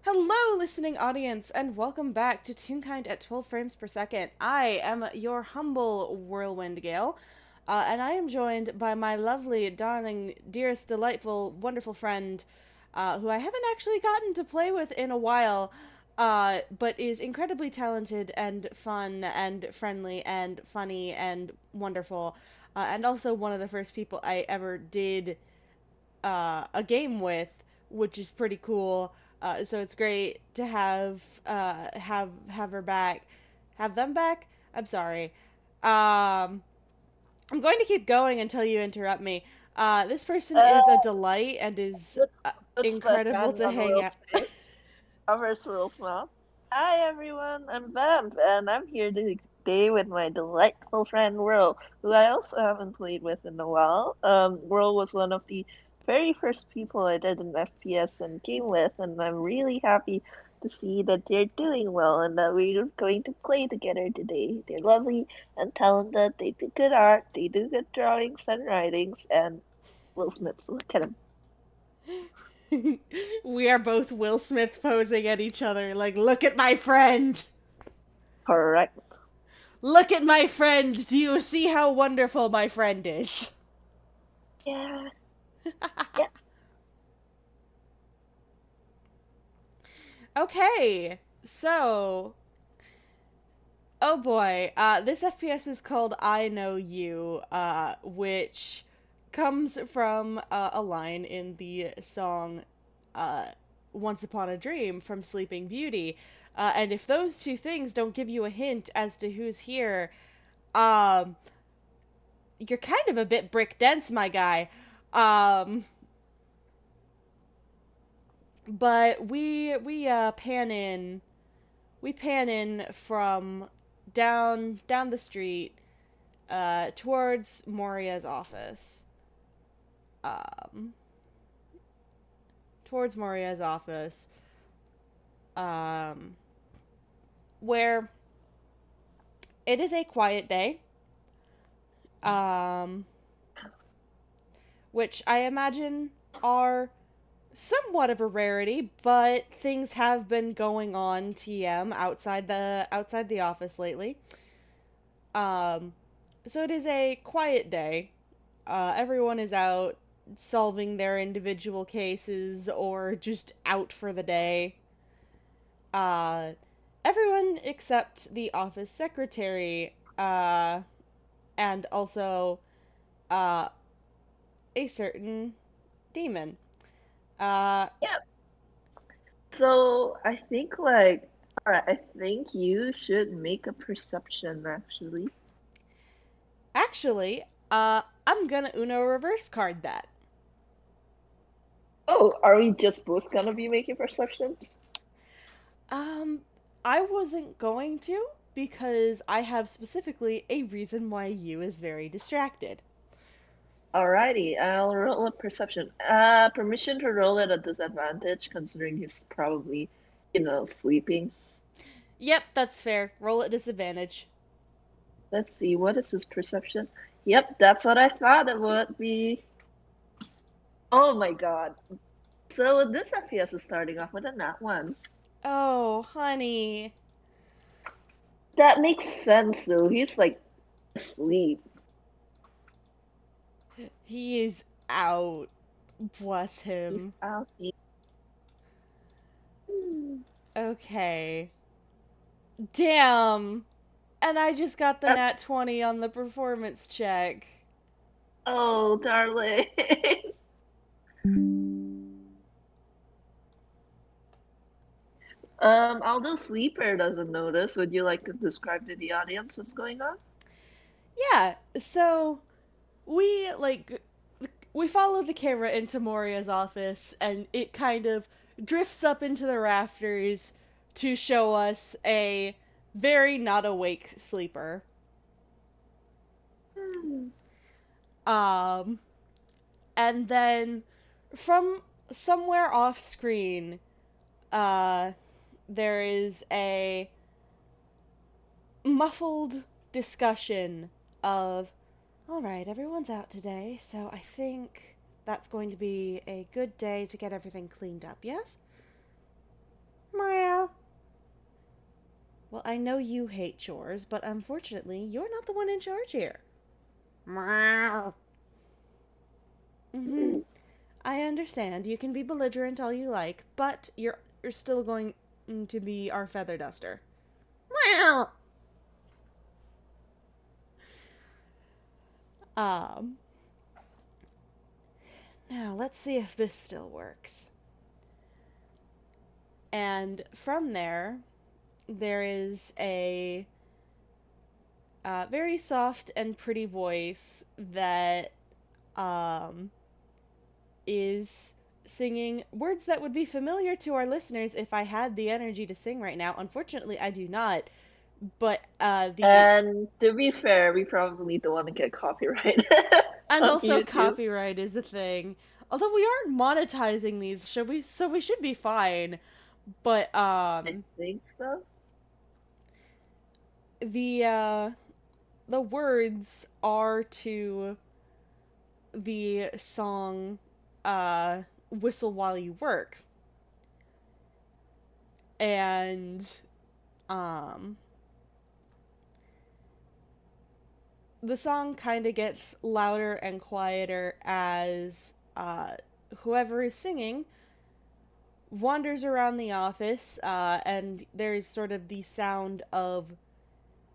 Hello, listening audience, and welcome back to Toonkind at 12 frames per second. I am your humble Whirlwind Gale, and I am joined by my lovely, darling, dearest, delightful, wonderful friend, who I haven't actually gotten to play with in a while, but is incredibly talented and fun and friendly and funny and wonderful, and also one of the first people I ever did a game with, which is pretty cool. So it's great to have her back, have them back. I'm sorry. I'm going to keep going until you interrupt me. This person Uh, is a delight and is let's incredible land to on hang Will out. Smith. Covers Will Smith. Hi everyone, I'm Vamp, and I'm here today with my delightful friend Will, who I also haven't played with in a while. Will was one of the very first people I did an FPS and game with, and I'm really happy to see that they're doing well and that we're going to play together today. They're lovely and talented. They do good art. They do good drawings and writings, and Will Smith, look at him. We are both Will Smith posing at each other, like, look at my friend! Correct. Look at my friend! Do you see how wonderful my friend is? Yeah. Yeah. Okay, so oh boy, this FPS is called I Know You, which comes from a line in the song uh, Once Upon a Dream from Sleeping Beauty. And if those two things don't give you a hint as to who's here, um, you're kind of a bit brick dense, my guy. Um, but we pan in from down the street towards Moria's office. Um, towards Moria's office, um, where it is a quiet day, um, which I imagine are somewhat of a rarity, but things have been going on TM outside the office lately. Um, so it is a quiet day. Everyone is out solving their individual cases or just out for the day. Uh, Everyone except the office secretary, and also uh, a certain demon. Uh, Yeah. So I think alright, I think you should make a perception actually. actually, I'm gonna Uno reverse card that. Oh, are we just both gonna be making perceptions? Um, I wasn't going to because I have specifically a reason why you is very distracted. Alrighty, I'll roll a perception. Permission to roll at a disadvantage considering he's probably, sleeping. Yep, that's fair. Roll at disadvantage. Let's see, what is his perception? Yep, that's what I thought it would be. Oh my god. So this FPS is starting off with a nat one. Oh, honey. That makes sense though. He's like asleep. He is out. Bless He's him. out. Okay. Damn. And I just got the nat That's 20 on the performance check. oh, darling. Although Sleeper doesn't notice, would you like to describe to the audience what's going on? Yeah, so we we follow the camera into Moria's office and it kind of drifts up into the rafters to show us a very not awake sleeper. Hmm. Um and then from somewhere off screen, uh there is a muffled discussion of, all right, everyone's out today, so I think that's going to be a good day to get everything cleaned up, yes? Meow. Well, I know you hate chores, but unfortunately, you're not the one in charge here. Meow. Mm-hmm. I understand. You can be belligerent all you like, but you're still going to be our feather duster. Meow. Um. Now let's see if this still works. And from there, there is a very soft and pretty voice that um, is singing words that would be familiar to our listeners if I had the energy to sing right now. Unfortunately, I do not. But the And to be fair, we probably don't want to get copyrighted and on also YouTube. copyright is a thing. Although we aren't monetizing these, should we? So we should be fine. But I think so. the uh, the words are to the song Whistle While You Work. And um the song kind of gets louder and quieter as whoever is singing wanders around the office, and there's sort of the sound of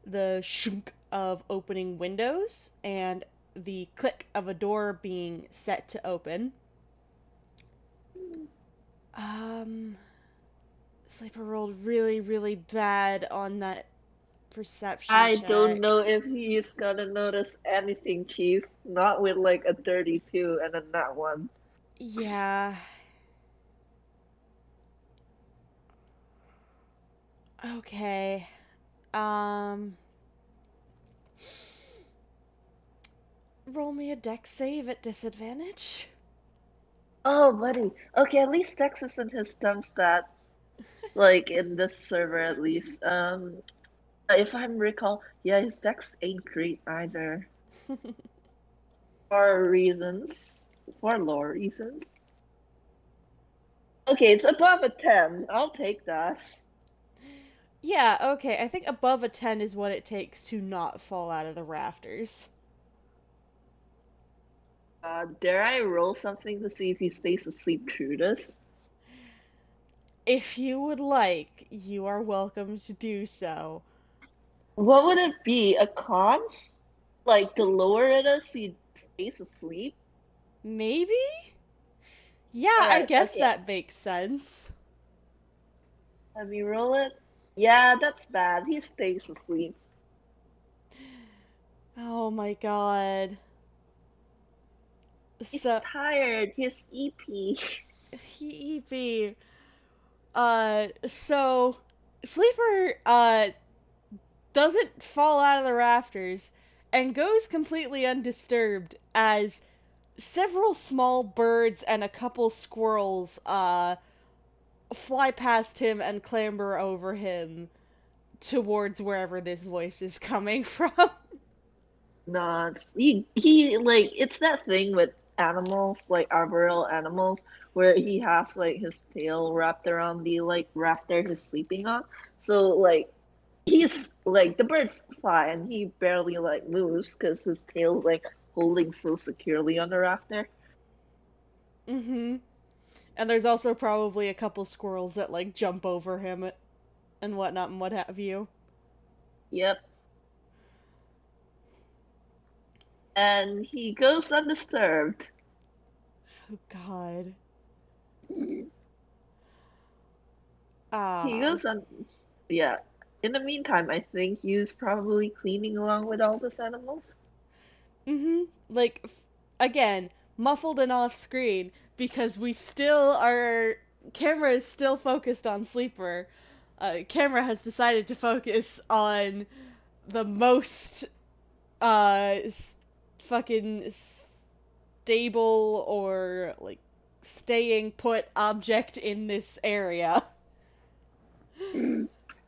the shunk of opening windows and the click of a door being set to open. Um, Sleeper rolled really, really bad on that perception I don't check. know if he's gonna notice anything, Chief. Not with like a 32 and a nat one. Yeah. Okay. Um, Roll me a dex save at disadvantage. Oh, buddy. Okay, at least Dex isn't his dumb stat. Like in this server, at least. If I'm recall, yeah, his Dex ain't great either. For reasons, for lore reasons. Okay, it's above a 10. I'll take that. Yeah, okay. I think above a 10 is what it takes to not fall out of the rafters. Dare I roll something to see if he stays asleep through this? If you would like, you are welcome to do so. What would it be? A con? Like the lower it is, he stays asleep? Maybe? Yeah, I Alright, guess okay. that makes sense. Let me roll it. Yeah, that's bad. He stays asleep. Oh my god. He's So, tired. He's EP. EP. So, Sleeper, doesn't fall out of the rafters and goes completely undisturbed as several small birds and a couple squirrels fly past him and clamber over him towards wherever this voice is coming from. No, he like it's that thing with animals, like arboreal animals, where he has like his tail wrapped around the like rafter he's sleeping on. So like he's like the birds fly and he barely like moves because his tail's like holding so securely on the rafter. Mm-hmm. And there's also probably a couple squirrels that like jump over him and whatnot and what have you. Yep. And he goes undisturbed. Oh god. He Um goes on. Yeah. In the meantime, I think he's probably cleaning along with all those animals. Mm-hmm. Like, again, muffled and off screen because we still are. Camera is still focused on Sleeper. Camera has decided to focus on the most fucking stable or like staying put object in this area.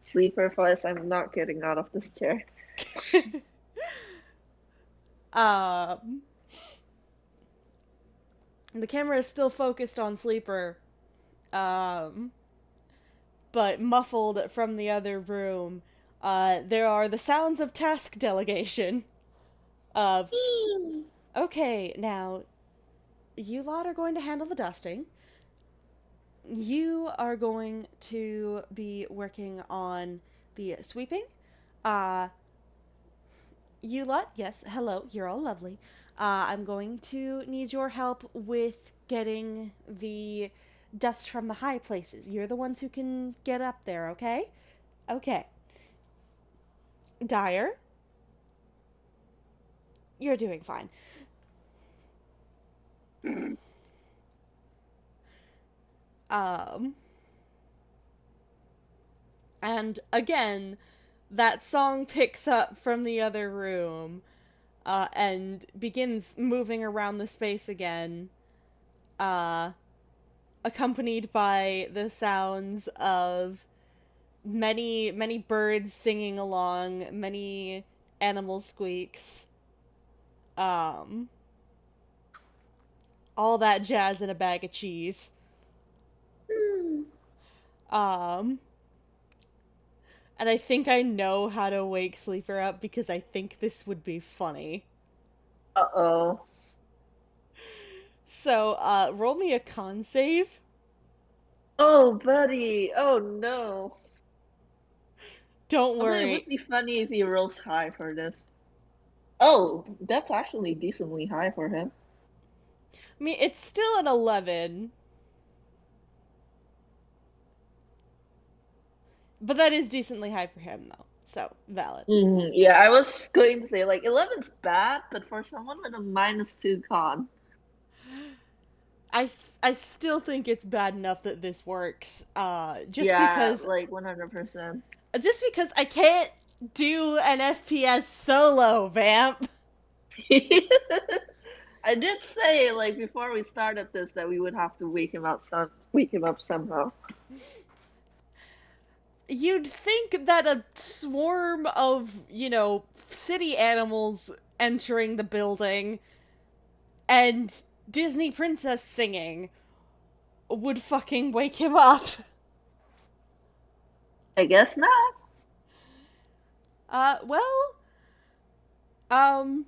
Sleeper voice, I'm not getting out of this chair. Um, the camera is still focused on Sleeper. Um, but muffled from the other room, there are the sounds of task delegation. Of, okay, now, you lot are going to handle the dusting. You are going to be working on the sweeping. Uh, you lot, yes, hello, you're all lovely. I'm going to need your help with getting the dust from the high places. You're the ones who can get up there, okay? Okay. Dyer, you're doing fine. Um, and again, that song picks up from the other room, and begins moving around the space again, uh, accompanied by the sounds of many birds singing along, many animal squeaks, um, all that jazz in a bag of cheese. Um, and I think I know how to wake Sleeper up because I think this would be funny. Uh-oh. So, roll me a con save. Oh, buddy. Oh, no. Don't Although it worry. would be funny if he rolls high for this. Oh, that's actually decently high for him. I mean, it's still an 11. But that is decently high for him, though. So, valid. Yeah, I was going to say, like, 11's bad, but for someone with a -2 con. I still think it's bad enough that this works. Yeah, like 100%. Just because I can't do an FPS solo, vamp. I did say, like, before we started this that we would have to wake him up somehow. You'd think that a swarm of, city animals entering the building and Disney princess singing would fucking wake him up. I guess not. Well, um,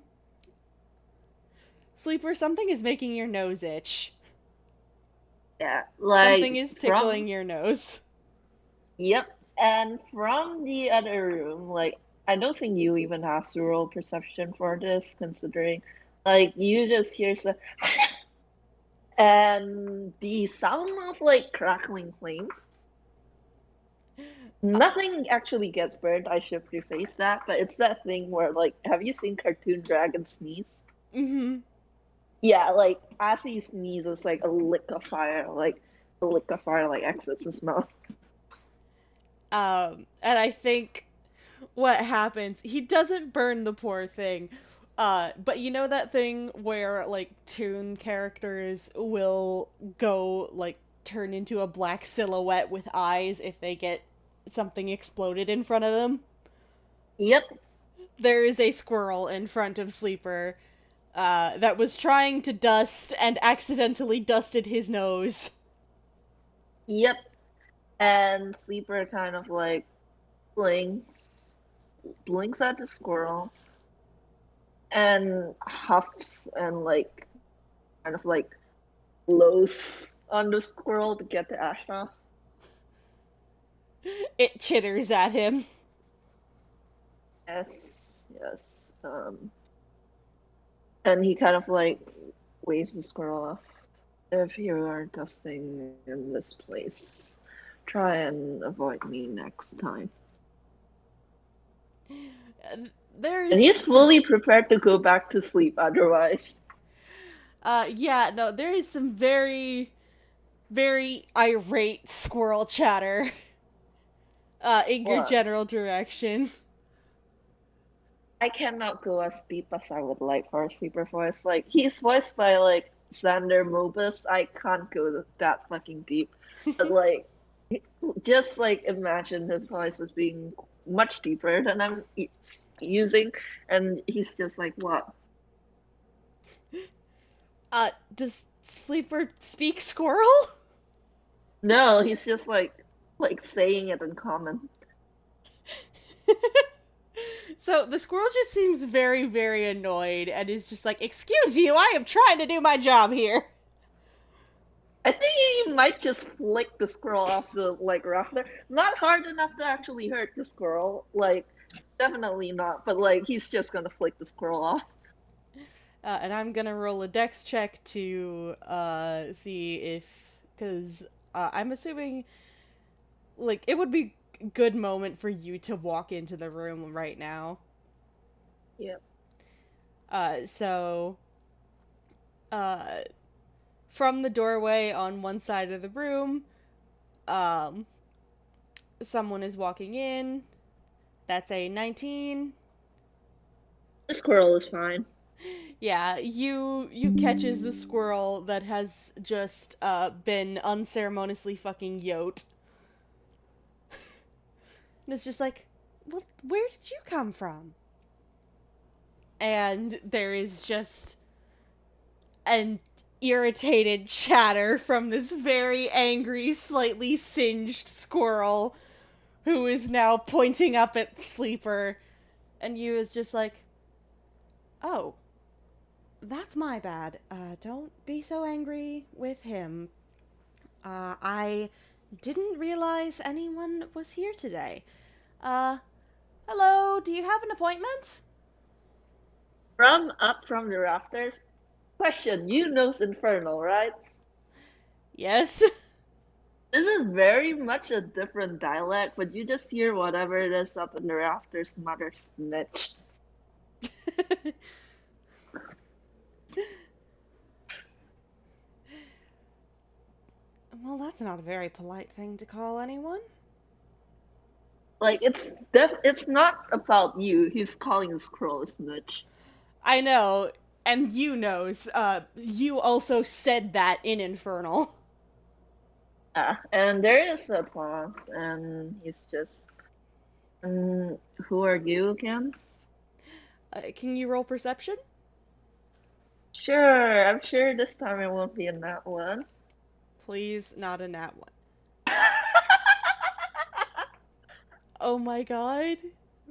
Sleeper, something is making your nose itch. Yeah, Something like, is tickling your nose. Yep. And from the other room, like, I don't think you even have to roll perception for this, considering, like, you just hear some, and the sound of, like, crackling flames. Nothing actually gets burned, I should preface that, but it's that thing where, like, have you seen Cartoon Dragon sneeze? Mm-hmm. Yeah, like, as he sneezes, like, a lick of fire, like, exits his mouth. And I think what happens, he doesn't burn the poor thing. But you know that thing where, like, Toon characters will go, like, turn into a black silhouette with eyes if they get something exploded in front of them? Yep, There is a squirrel in front of Sleeper, that was trying to dust and accidentally dusted his nose. yep. And Sleeper kind of, like, blinks, blinks at the squirrel, and huffs and, like, kind of, like, blows on the squirrel to get the ash off. It chitters at him. Yes, yes. And he kind of, like, waves the squirrel off. If you are dusting in this place, try and avoid me next time. And There's he's some, fully prepared to go back to sleep otherwise. yeah, no, there is some very irate squirrel chatter, in your What? general direction. I cannot go as deep as I would like for a sleeper voice. Like, he's voiced by, like, Xander Mobus. I can't go that fucking deep. But, like, just, like, imagine his voice as being much deeper than I'm using, and he's just like, what? Does Sleeper speak squirrel? No, he's just like, like saying it in common. So the squirrel just seems very, very annoyed and is just like, "Excuse you, I am trying to do my job here." I think he might just flick the squirrel off the like rafter. Not hard enough to actually hurt the squirrel. Like, definitely not. But like, he's just gonna flick the squirrel off. And I'm gonna roll a dex check to see if, because I'm assuming like it would be a good moment for you to walk into the room right now. Yep. So uh, from the doorway on one side of the room, um, someone is walking in. That's a 19. The squirrel is fine. Yeah, you catches the squirrel that has just been unceremoniously fucking yoked. And it's just like, well, where did you come from? And there is just an irritated chatter from this very angry, slightly singed squirrel who is now pointing up at Sleeper. And you is just like, oh, that's my bad. Don't be so angry with him. I didn't realize anyone was here today. Uh, hello, do you have an appointment? From up from the rafters. Question, you knows Infernal, right? Yes. This is very much a different dialect, but you just hear whatever it is up in the rafters mutter snitch. Well, that's not a very polite thing to call anyone. Like, it's not about you. He's calling the squirrel a snitch. I know, and you knows, you also said that in Infernal. And there is a pause, and he's just, who are you again? Can you roll perception? Sure, I'm sure this time it won't be in that one. Please, not a nat one. Oh my god.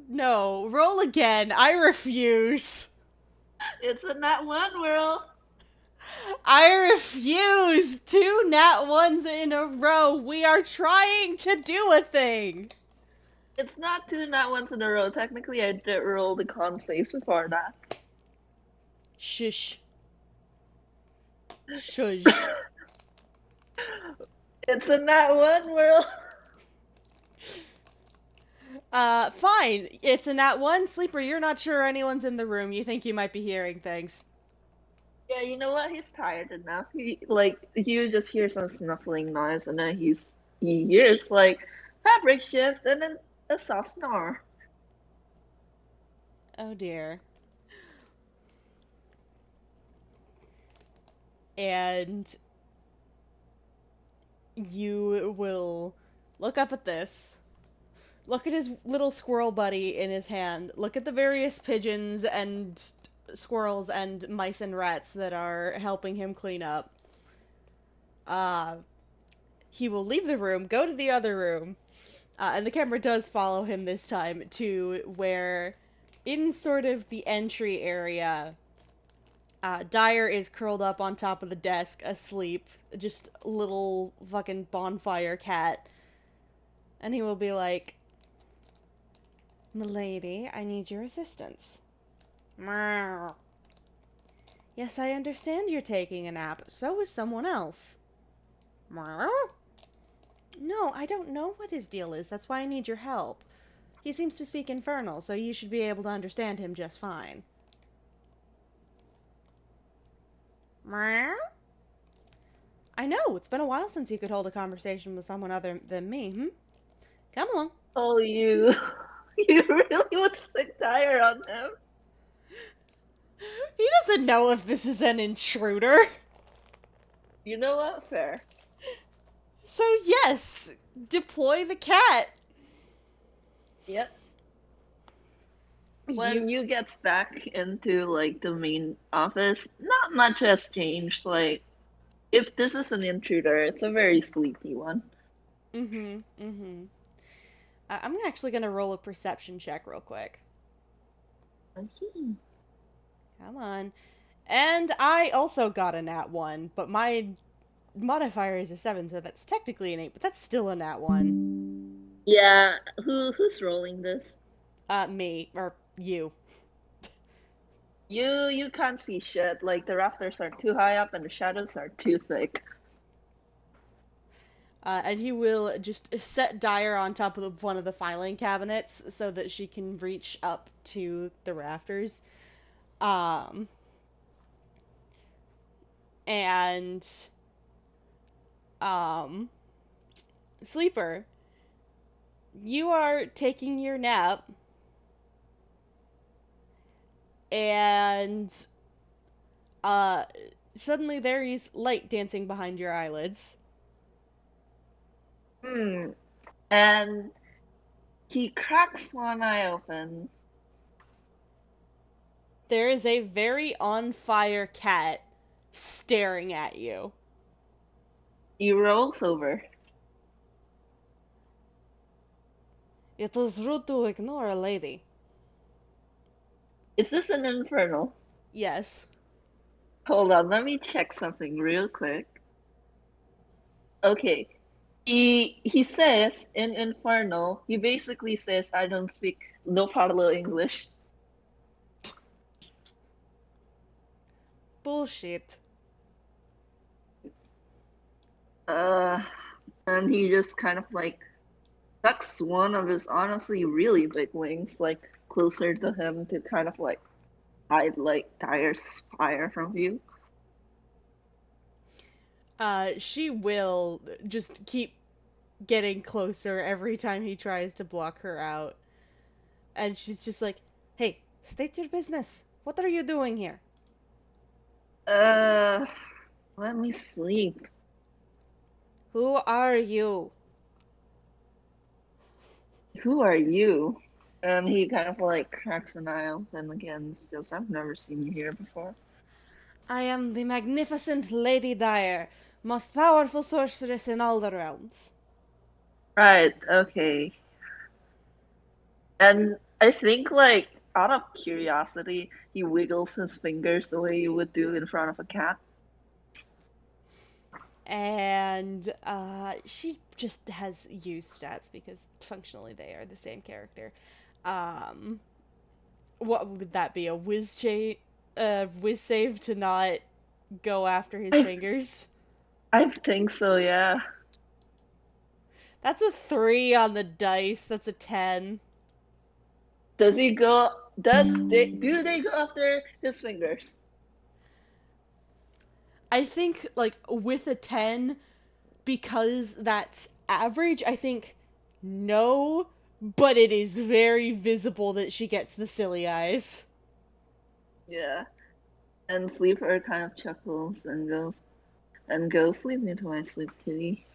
No, roll again. I refuse. It's a nat one, world. I refuse! 2 nat ones in a row. We are trying to do a thing. It's not two nat ones in a row. Technically, I did roll the con saves before that. Shush. Shush. It's a nat one, world. Fine. It's a nat 1. Sleeper, you're not sure anyone's in the room. You think you might be hearing things. Yeah, you know what? He's tired enough. You just hear some snuffling noise, and then he hears like fabric shift, and then a soft snore. Oh dear. And you will look up at this. Look at his little squirrel buddy in his hand. Look at the various pigeons and squirrels and mice and rats that are helping him clean up. He will leave the room, go to the other room, and the camera does follow him this time to where, in sort of the entry area, Dyer is curled up on top of the desk, asleep. Just a little fucking bonfire cat. And he will be like, "Milady, I need your assistance." Meow. "Yes, I understand you're taking a nap. So is someone else." Meow. "No, I don't know what his deal is. That's why I need your help. He seems to speak Infernal, so you should be able to understand him just fine." Meow. "I know, it's been a while since you could hold a conversation with someone other than me, Come along." Oh, you really would stick tire on him. He doesn't know if this is an intruder. You know what? Fair. So yes, deploy the cat. Yep. When you gets back into like the main office, not much has changed. Like, if this is an intruder, it's a very sleepy one. Mm-hmm. Mm-hmm. I'm actually gonna roll a perception check real quick. Okay. Come on. And I also got a nat 1, but my modifier is a 7, so that's technically an 8, but that's still a nat 1. Yeah, who's rolling this? Me, or you. You can't see shit. Like the rafters are too high up and the shadows are too thick. And he will just set Dyer on top of one of the filing cabinets so that she can reach up to the rafters. Um, and, um, Sleeper, you are taking your nap, and, uh, suddenly there is light dancing behind your eyelids. Hmm. And he cracks one eye open. There is a very on fire cat staring at you. He rolls over. It is rude to ignore a lady. Is this an infernal? Yes. Hold on, let me check something real quick. Okay. He says in infernal, he basically says I don't speak no parlo English. Bullshit. Uh and he just kind of like tucks one of his honestly really big wings like closer to him to kind of like hide like Dyer's fire from view. She will just keep getting closer every time he tries to block her out. And she's just like, hey, state your business. What are you doing here? Uh Let me sleep. Who are you? Who are you? And he kind of like cracks an eye open again, because I've never seen you here before. I am the magnificent Lady Dyer, most powerful sorceress in all the realms. Right, okay. And I think like out of curiosity, he wiggles his fingers the way you would do in front of a cat. And she just has used stats because functionally they are the same character. Um, what would that be? A whiz save to not go after his I fingers? I think so, yeah. That's a 3 on the dice. That's a 10. Does he go do they go after his fingers? I think, like, with a 10, because that's average, I think no, but it is very visible that she gets the silly eyes. Yeah. And Sleeper kind of chuckles and goes, sleep me to my sleep, kitty.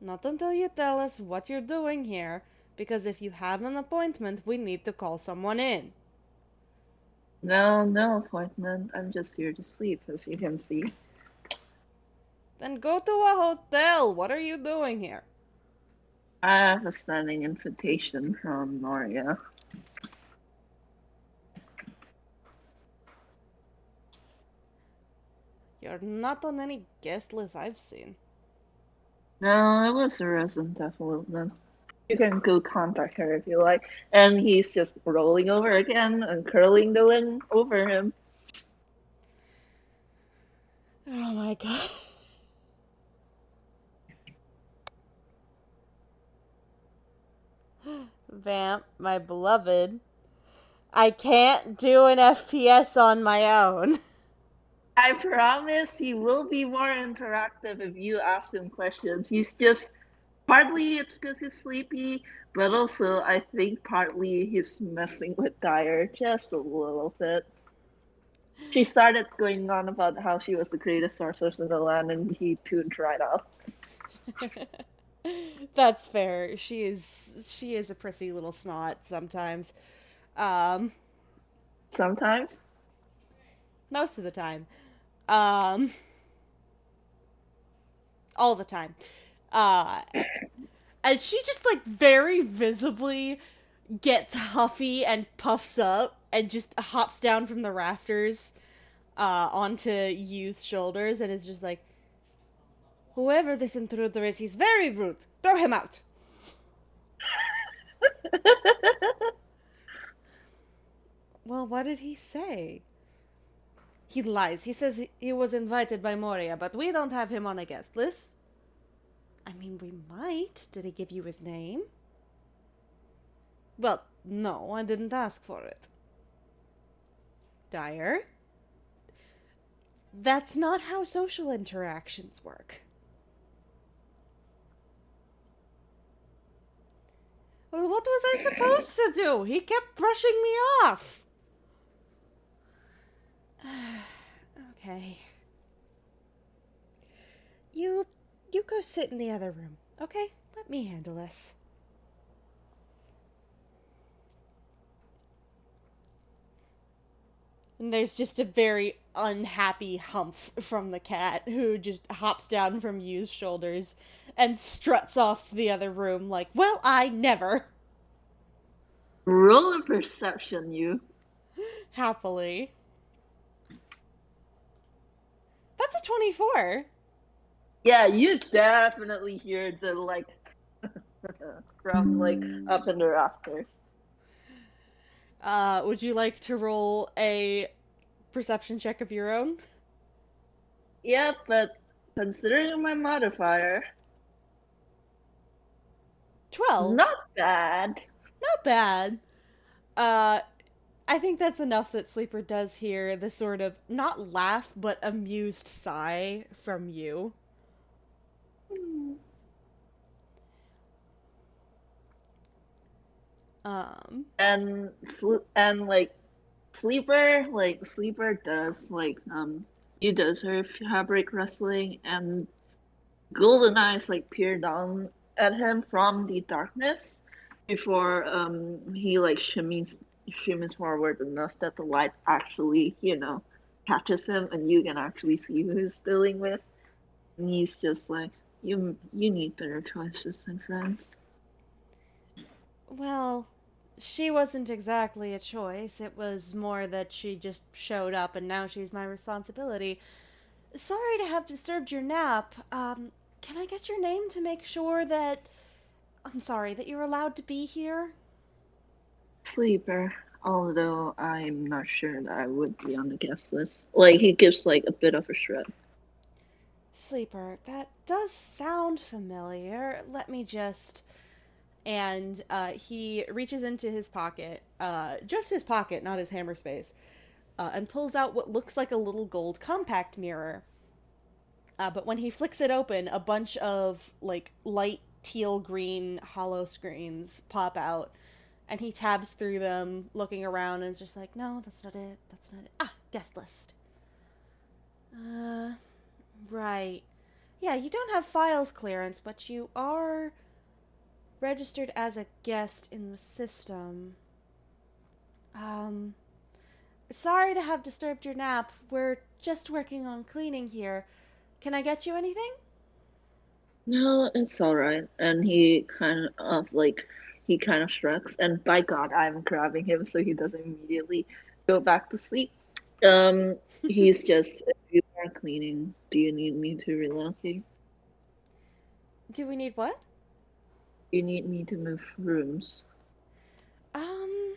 Not until you tell us what you're doing here, because if you have an appointment, we need to call someone in. No, no appointment. I'm just here to sleep, as you can see. Then go to a hotel. What are you doing here? I have a standing invitation from Moria. You're not on any guest list I've seen. No, it was a recent development. You can go contact her if you like. And he's just rolling over again and curling the wing over him. Oh my god. Vamp, my beloved. I can't do an FPS on my own. I promise he will be more interactive if you ask him questions. He's just partly it's because he's sleepy, but also I think partly he's messing with Dyer just a little bit. She started going on about how she was the greatest sorceress in the land, and he tuned right out. That's fair. She is a prissy little snot sometimes. Um, Sometimes. Most of the time. Um, all the time. Uh, and she just like very visibly gets huffy and puffs up and just hops down from the rafters onto Yu's shoulders and is just like, whoever this intruder is, he's very rude. Throw him out. Well, what did he say? He lies. He says he was invited by Moria, but we don't have him on a guest list. I mean, we might. Did he give you his name? Well, no, I didn't ask for it. Dyer? That's not how social interactions work. Well, what was I supposed to do? He kept brushing me off. Okay. You go sit in the other room, okay? Let me handle this. And there's just a very unhappy humph from the cat who just hops down from Yu's shoulders and struts off to the other room like, well, I never. Roll a perception, you. Happily. That's a 24. Yeah, you definitely hear the like from like up in the rafters. Would you like to roll a perception check of your own? Yeah, but considering my modifier, 12. not bad. Not bad. Uh, I think that's enough that Sleeper does hear the sort of, not laugh, but amused sigh from you. And like sleeper does he does her fabric wrestling, and golden eyes like peer down at him from the darkness before he like shimmies forward enough that the light actually catches him and you can actually see who he's dealing with, and he's just like, you need better choices than friends. Well, she wasn't exactly a choice. It was more that she just showed up and now she's my responsibility. Sorry to have disturbed your nap. Can I get your name to make sure that. I'm sorry, that you're allowed to be here? Sleeper, although I'm not sure that I would be on the guest list. Like, he gives like a bit of a shrug. Sleeper, that does sound familiar. Let me just. And he reaches into his pocket, just his pocket, not his hammer space, and pulls out what looks like a little gold compact mirror. But when he flicks it open, a bunch of like light teal green hollow screens pop out, and he tabs through them, looking around, and is just like, "No, that's not it. That's not it. Ah, guest list. Right. Yeah, you don't have files clearance, but you are registered as a guest in the system. Sorry to have disturbed your nap. We're just working on cleaning here. Can I get you anything?" No, it's all right. And he kind of shrugs, and by God, I'm grabbing him so he doesn't immediately go back to sleep. He's just, if you are cleaning, do you need me to relocate? Do we need what? You need me to move rooms. Um,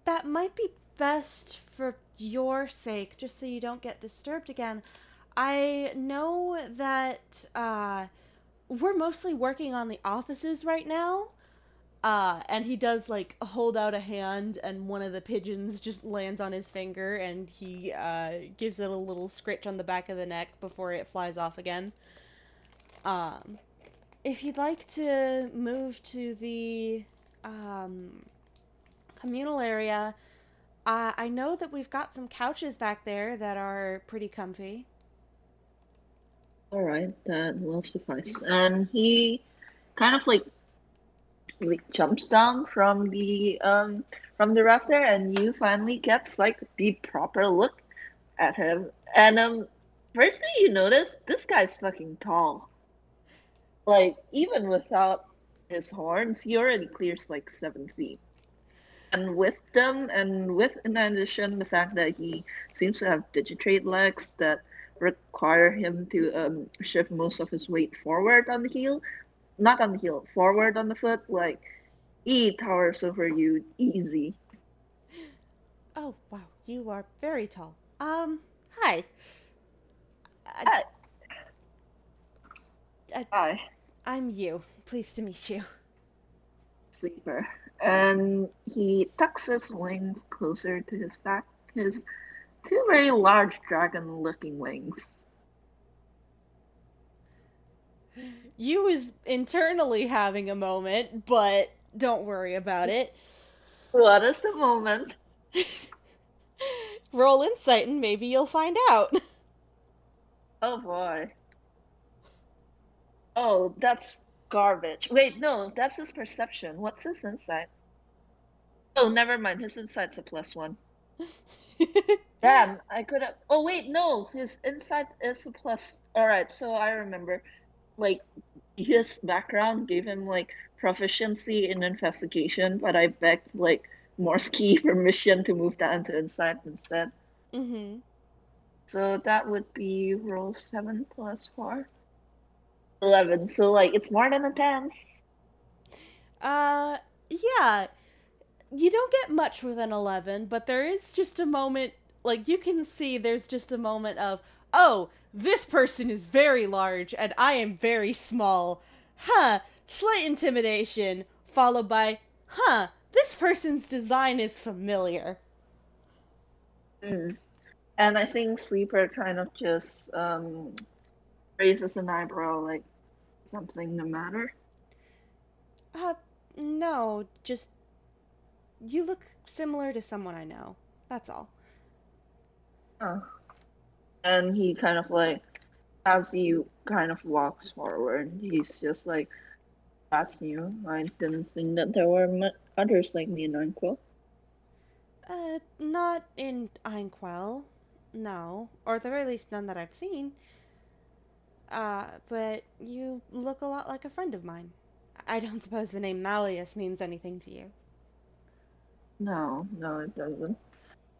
that might be best for your sake, just so you don't get disturbed again. I know that we're mostly working on the offices right now. And he does like hold out a hand, and one of the pigeons just lands on his finger, and he gives it a little scritch on the back of the neck before it flies off again. If you'd like to move to the communal area, I know that we've got some couches back there that are pretty comfy. All right, that will suffice. And he kind of like jumps down from the rafter, and you finally gets like the proper look at him. And first thing you notice, this guy's fucking tall. Like, even without his horns, he already clears like 7 feet. And with them, and with in addition the fact that he seems to have digitrate legs that require him to shift most of his weight forward on the heel, not on the heel, forward on the foot, like he towers over you easy. Oh, wow, you are very tall. Hi. I, Hi. I, Hi, I'm you. Pleased to meet you. sleeper. And he tucks his wings closer to his back, his two very large dragon-looking wings. You was internally having a moment, but don't worry about it. What is the moment? Roll insight and maybe you'll find out. Oh boy. Oh, that's garbage. Wait, no, that's his perception. What's his insight? Oh, never mind. His insight's a +1. Damn, I could have. Oh, wait, no. His insight is a plus. Alright, so I remember. Like, his background gave him, like, proficiency in investigation, but I begged, like, Morse key permission to move that into insight instead. Mm-hmm. So that would be roll 7 plus 4. 11. So, like, it's more than a 10. Uh, yeah. You don't get much with an 11, but there is just a moment, like, you can see there's just a moment of, oh, this person is very large and I am very small. Huh, slight intimidation, followed by, huh, this person's design is familiar. Mm. And I think Sleeper kind of just raises an eyebrow, like something the matter. Uh, no, just, you look similar to someone I know. That's all. Oh. And he kind of like, as he kind of walks forward, he's just like, "That's new. I didn't think that there were others like me in Unquil." Not in Einquell. No. Or at the very least, none that I've seen. But you look a lot like a friend of mine. I don't suppose the name Malleus means anything to you. No, no, it doesn't.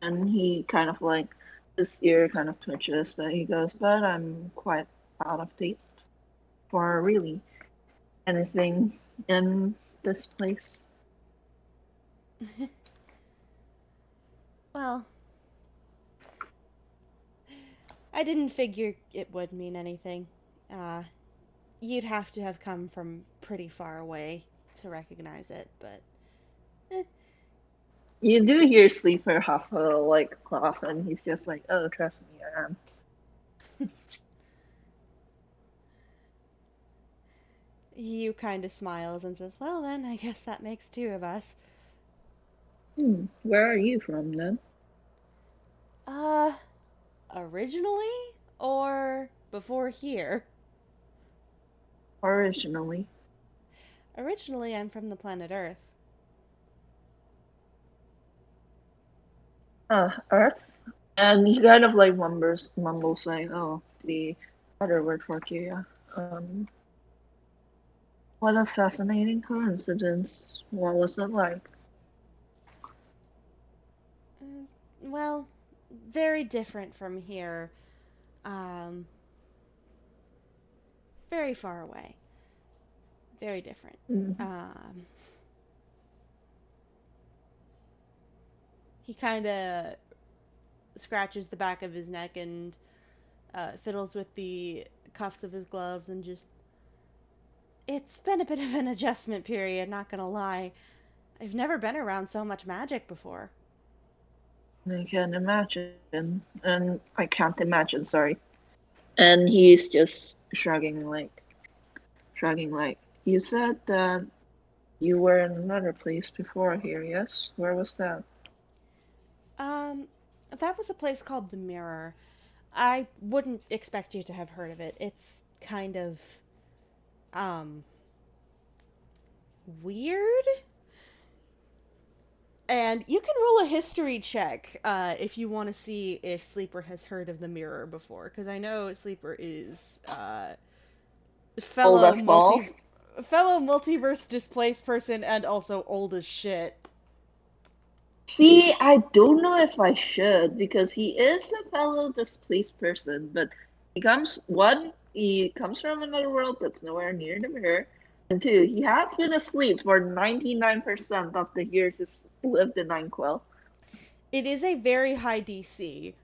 And he kind of like, his ear kind of twitches, but he goes, "But I'm quite out of date for really anything in this place." Well, I didn't figure it would mean anything. Uh, you'd have to have come from pretty far away to recognize it, but eh. You do hear Sleeper huff a like cough, and he's just like, "Oh, trust me, I am." You kind of smiles and says, well, then, I guess that makes two of us. Where are you from then? Uh, Originally? Or before here? Originally. Originally, I'm from the planet Earth. Earth? And he kind of like mumbles like, "Oh, the other word for Kia. Um, what a fascinating coincidence. What was it like?" Well, very different from here. Um, very far away. Very different. Mm. Um, he kind of scratches the back of his neck and fiddles with the cuffs of his gloves and just. It's been a bit of an adjustment period, not gonna lie. I've never been around so much magic before. I can imagine. And I can't imagine, sorry. And he's just shrugging like, "You said that you were in another place before here, yes? Where was that?" Um, that was a place called the Mirror. I wouldn't expect you to have heard of it. It's kind of, um, weird. And you can roll a history check if you want to see if Sleeper has heard of the Mirror before, because I know Sleeper is Old fellow as multi balls. fellow multiverse displaced person and also old as shit. See, I don't know if I should because he is a fellow displaced person, but he comes from another world that's nowhere near the mirror, and two, he has been asleep for 99% of the years he's lived in Ninquil. It is a very high DC.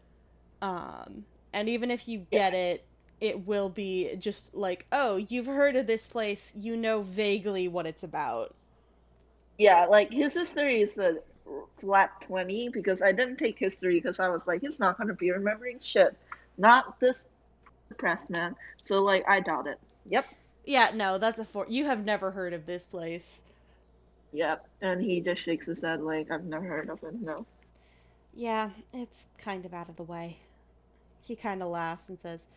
And even if you Yeah, get it, it will be just like, oh, you've heard of this place, you know vaguely what it's about. yeah, like his history is a flat 20 because I didn't take history because I was like, he's not gonna be remembering shit. Not this depressed man. So like I doubt it. Yep. Yeah, no, that's a four. You have never heard of this place. Yep. And he just shakes his head like I've never heard of it, no. Yeah, it's kind of out of the way. He kind of laughs and says,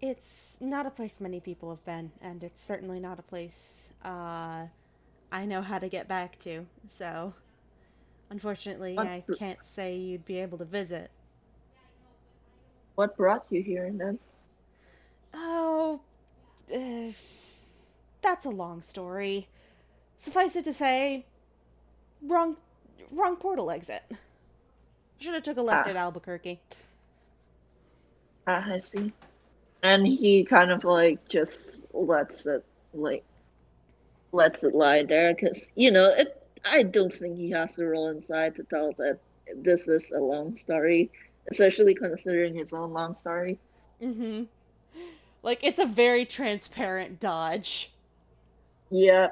it's not a place many people have been, and it's certainly not a place I know how to get back to. So, unfortunately, What I can't say you'd be able to visit. what brought you here then? Oh, uh, that's a long story. Suffice it to say, wrong, wrong portal exit. Should have took a left at Ah, Albuquerque. I see. And he kind of like just like lets it lie there because I don't think he has the role inside to tell that this is a long story, especially considering his own long story. Mm-hmm. Like it's a very transparent dodge. Yeah,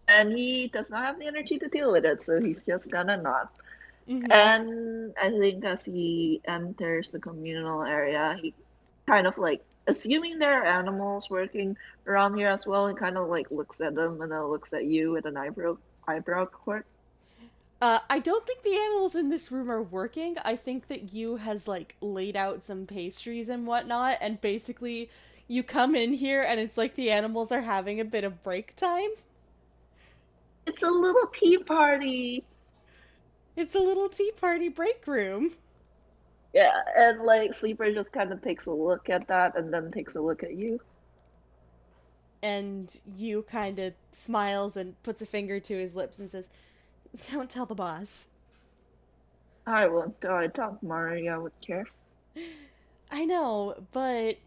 and he does not have the energy to deal with it, so he's just gonna nod. Mm-hmm. And I think as he enters the communal area, he kind of like assuming there are animals working around here as well. He kind of like looks at them and then looks at you with an eyebrow quirk. I don't think the animals in this room are working. I think that you has like laid out some pastries and whatnot, and basically you come in here and it's like the animals are having a bit of break time. It's a little tea party. It's a little tea party break room. Yeah, and like Sleeper just kind of takes a look at that and then takes a look at you. And you kind of smiles and puts a finger to his lips and says, don't tell the boss. I won't. I thought Moria would care. I know, but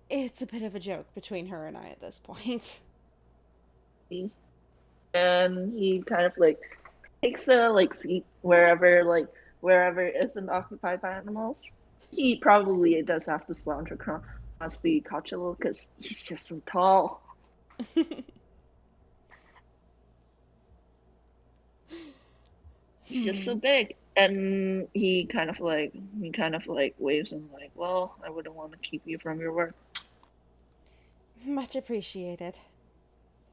it's a bit of a joke between her and I at this point. And he kind of like takes a like seat wherever isn't occupied by animals. He probably does have to slouch across the couch a little because he's just so tall. He's just so big. And he kind of like waves and like, well, I wouldn't want to keep you from your work. Much appreciated.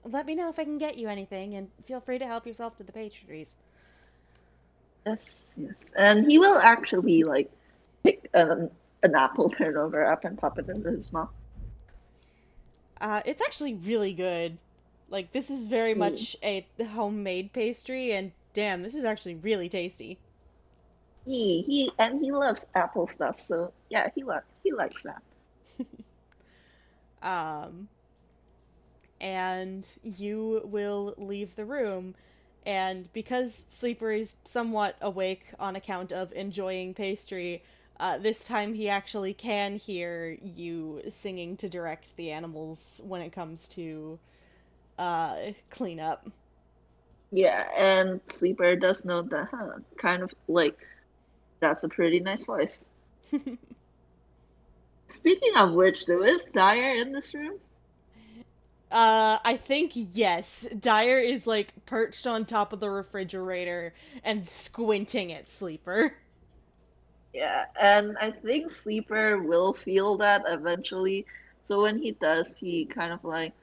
Let me know if I can get you anything, and feel free to help yourself to the pastries. Yes, yes. And he will actually like pick an apple turnover up and pop it into his mouth. It's actually really good. Like, this is very He, much a homemade pastry, and damn, this is actually really tasty. he loves apple stuff, so yeah, he likes that. Um, and you will leave the room. And because Sleeper is somewhat awake on account of enjoying pastry, this time he actually can hear you singing to direct the animals when it comes to cleanup. Yeah, and Sleeper does note that, huh? Kind of like that's a pretty nice voice. Speaking of which, though, is Dyer in this room? I think yes. Dyer is like perched on top of the refrigerator and squinting at Sleeper. Yeah, and I think Sleeper will feel that eventually. So when he does, he kind of like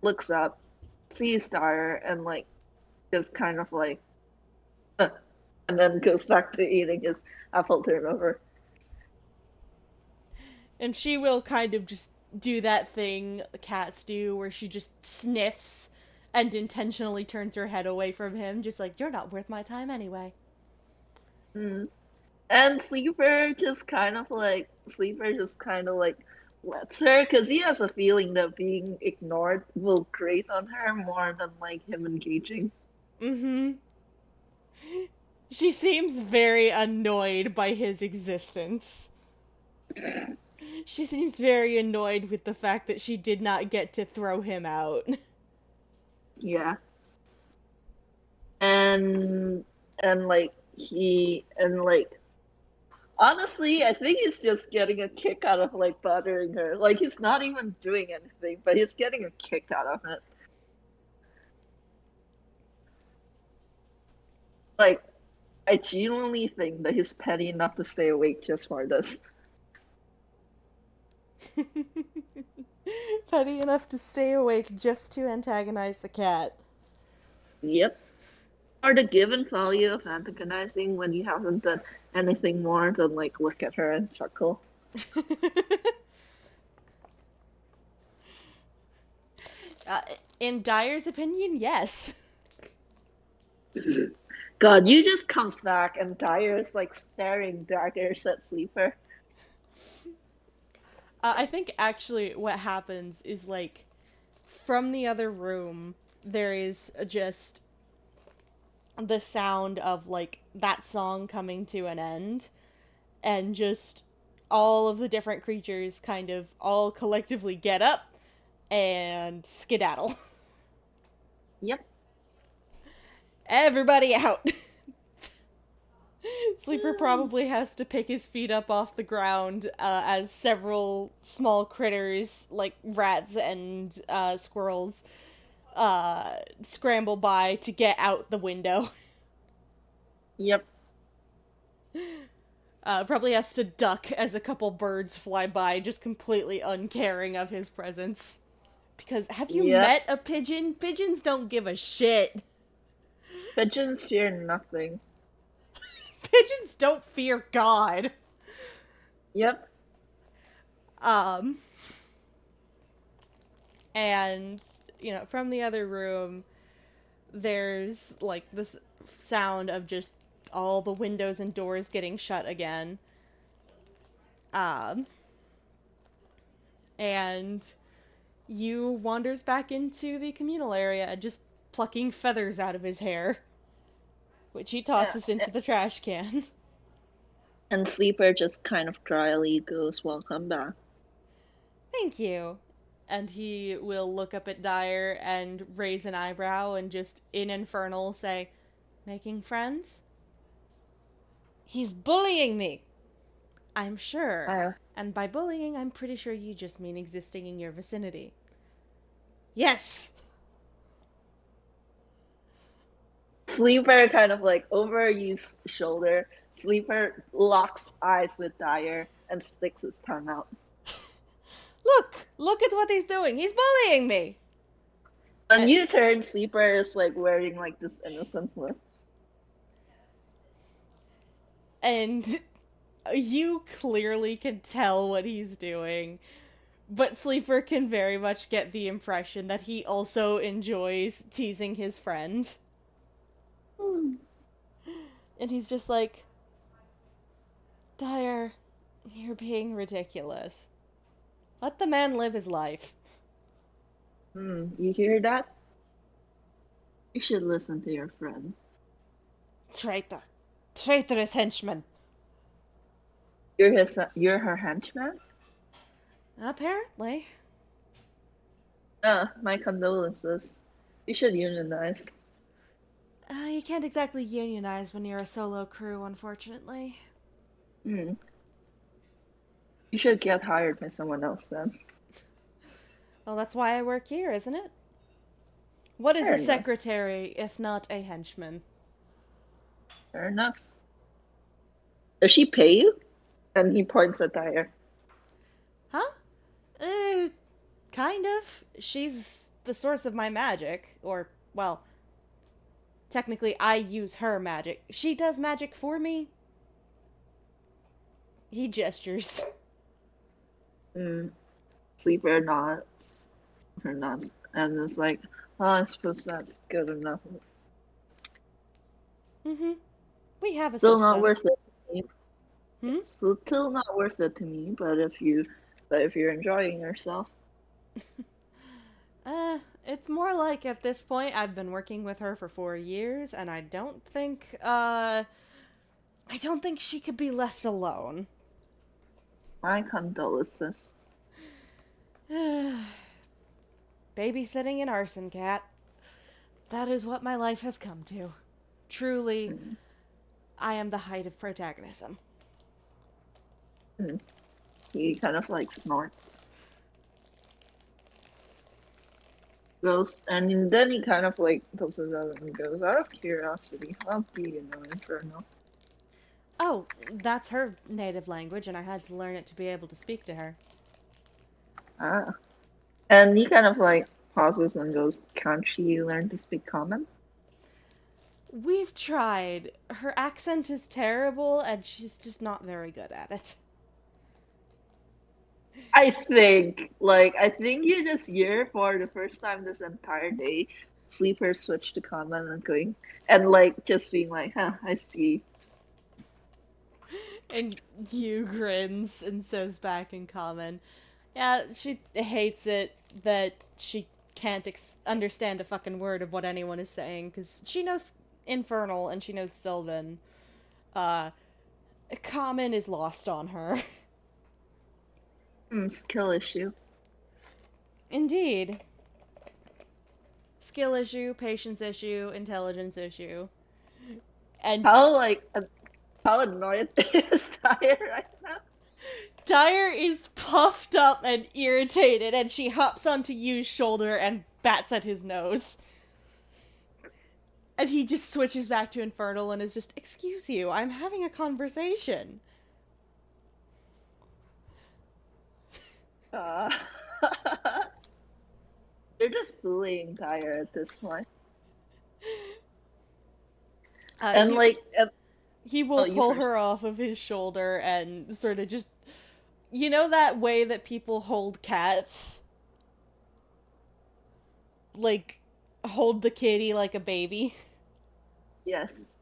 looks up, sees Dyer, and like just kind of like, "Huh," and then goes back to eating his apple turnover. And she will kind of just do that thing cats do where she just sniffs and intentionally turns her head away from him, just like, you're not worth my time anyway. Mm. And Sleeper just kind of like lets her, because he has a feeling that being ignored will grate on her more than like him engaging. Mm-hmm. She seems very annoyed by his existence. She seems very annoyed with the fact that she did not get to throw him out. Yeah. And and honestly, I think he's just getting a kick out of like bothering her. Like he's not even doing anything, but he's getting a kick out of it. Like I genuinely think that he's petty enough to stay awake just for this. Petty enough to stay awake just to antagonize the cat. Yep. Or the given value of antagonizing when you haven't done anything more than like look at her and chuckle. uh, in Dyer's opinion, yes. God, you just comes back and Dyer is like staring daggers at Sleeper. I think actually what happens is like from the other room, there is just the sound of like that song coming to an end, and just all of the different creatures kind of all collectively get up and skedaddle. Yep. Everybody out. Sleeper probably has to pick his feet up off the ground as several small critters, like rats and squirrels, scramble by to get out the window. Yep. Probably has to duck as a couple birds fly by, just completely uncaring of his presence. Because have you Yep. met a pigeon? Pigeons don't give a shit. Pigeons fear nothing. Pigeons don't fear God. Yep. Um, and, you know, from the other room, there's, like, this sound of just all the windows and doors getting shut again. Um, and you wanders back into the communal area, just plucking feathers out of his hair, which he tosses into the trash can. And Sleeper just kind of dryly goes, "Welcome back." Thank you. And he will look up at Dyer and raise an eyebrow and just in Infernal say, "Making friends?" "He's bullying me!" "I'm sure. Uh, And by bullying, I'm pretty sure you just mean existing in your vicinity." "Yes!" Sleeper kind of like over Yu's shoulder. Sleeper locks eyes with Dyer and sticks his tongue out. Look! Look at what he's doing! He's bullying me! When you turn, Sleeper is like wearing like this innocent look. And you clearly can tell what he's doing. But Sleeper can very much get the impression that he also enjoys teasing his friend. And he's just like, "Dyer, you're being ridiculous. Let the man live his life." You hear that? You should listen to your friend. "Traitor. Traitorous henchman." You're her henchman? "Apparently." My condolences. You should unionize. You can't exactly unionize when you're a solo crew, unfortunately. Hmm. You should get hired by someone else then. Well, that's why I work here, isn't it? What is Fair a enough. secretary if not a henchman? Fair enough. Does she pay you? And he points at Dyer. Huh? Kind of. She's the source of my magic. Or, well, technically I use her magic. She does magic for me. He gestures. Sleeper nods. Her nods. And is like, oh, I suppose that's good enough. Mm-hmm. We have a Still not system. worth it. Hmm? Still not worth it to me, but if you're enjoying yourself, It's more like at this point I've been working with her for 4 years, and I don't think she could be left alone. my condolences. Babysitting an arson cat. That is what my life has come to. Truly, Mm, I am the height of protagonism. mm. He kind of like snorts, goes, and then he kind of like pulls it out and goes, out of curiosity, how do you know Inferno? Oh, that's her native language, and I had to learn it to be able to speak to her. Ah. And he kind of like pauses and goes, can't she learn to speak common? We've tried. Her accent is terrible, and she's just not very good at it. I think you just hear for the first time this entire day, Sleeper switched to common and going, and like just being like, huh, I see. And Hugh grins and says back in common, yeah, she hates it that she can't understand a fucking word of what anyone is saying, because she knows Infernal and she knows Sylvan. Uh, Common is lost on her. Skill issue. Indeed. Skill issue, patience issue, intelligence issue. And How like how annoyed is Tyre right now? Dyer is puffed up and irritated, and she hops onto Yu's shoulder and bats at his nose. And he just switches back to Infernal and is just, excuse you, I'm having a conversation. Uh, they're just bullying Tyre at this point. Uh, And he, like, he oh, will you pull first. her off of his shoulder and sort of just, you know that way that people hold cats? Like, hold the kitty like a baby? Yes.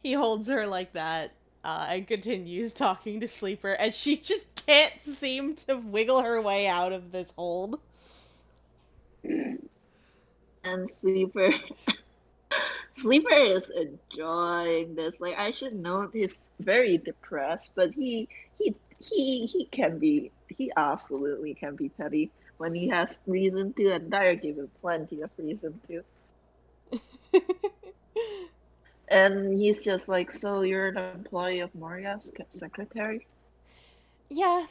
He holds her like that, and continues talking to Sleeper, and she just can't seem to wiggle her way out of this hold. And Sleeper is enjoying this. Like I should note he's very depressed, but he absolutely can be petty when he has reason to, and Dyer gave him plenty of reason to. And he's just like, so you're an employee of Moria's secretary? Yeah,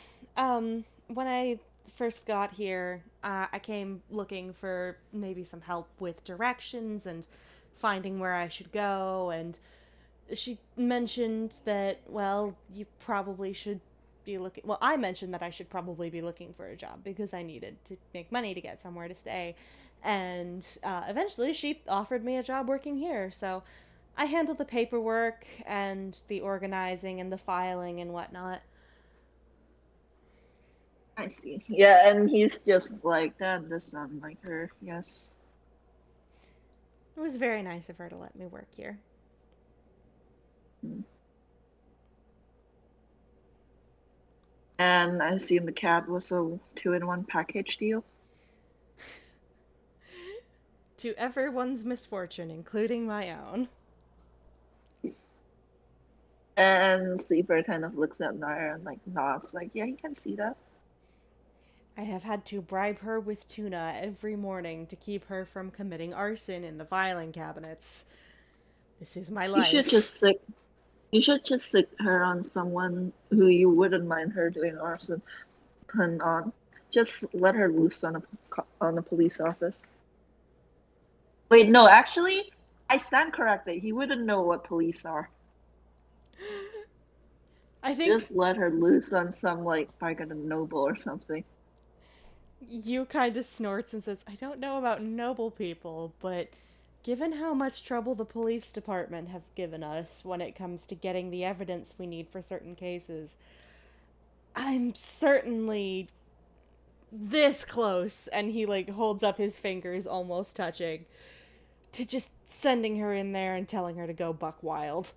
when I first got here, I came looking for maybe some help with directions and finding where I should go, and she mentioned that, well, you probably should be looking. Well, I mentioned that I should probably be looking for a job because I needed to make money to get somewhere to stay. And eventually she offered me a job working here, so I handled the paperwork and the organizing and the filing and whatnot. I see. Yeah, and he's just like, that does sound like her, yes. It was very nice of her to let me work here. Hmm. And I assume the cat was a two-in-one package deal. To everyone's misfortune, including my own. And Sleeper kind of looks at Nair and like nods, like, yeah, he can see that. I have had to bribe her with tuna every morning to keep her from committing arson in the filing cabinets. This is my You should life. just sick. You should just sick her on someone who you wouldn't mind her doing arson on. Just let her loose on a police office. Wait, no, actually, I stand corrected. He wouldn't know what police are. I think Just let her loose on some like Bargain and Noble or something. you kind of snorts and says, I don't know about noble people, but given how much trouble the police department have given us when it comes to getting the evidence we need for certain cases, I'm certainly this close. And he, like, holds up his fingers, almost touching, to just sending her in there and telling her to go buck wild.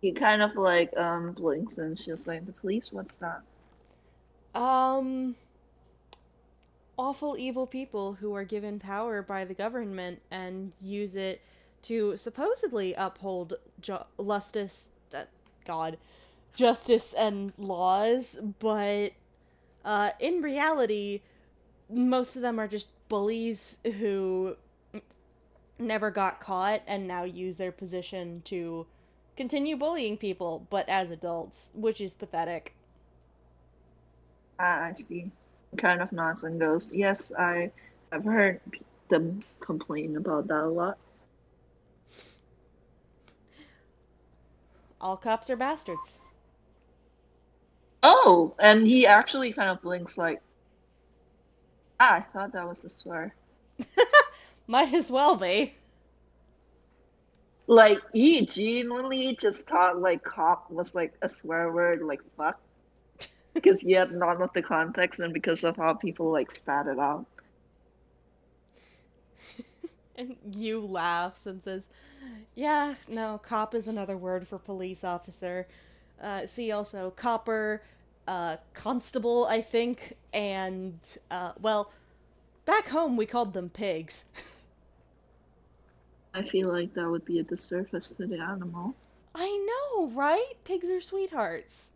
He kind of like blinks and she's like, "The police? What's that?" Um, awful, evil people who are given power by the government and use it to supposedly uphold God, justice and laws, but in reality, most of them are just bullies who never got caught and now use their position to continue bullying people, but as adults, which is pathetic. Ah, I see. Kind of nods and goes, "Yes, I've heard them complain about that a lot." All cops are bastards. Oh, and he actually kind of blinks like, "Ah, I thought that was a swear." Might as well be. Like he genuinely just thought like cop was like a swear word, like fuck, because he had none of the context and because of how people like spat it out. And you laughs and says, yeah, no, cop is another word for police officer. See also copper, constable, I think, and, well, back home we called them pigs. I feel like that would be a disservice to the animal. I know, right? Pigs are sweethearts.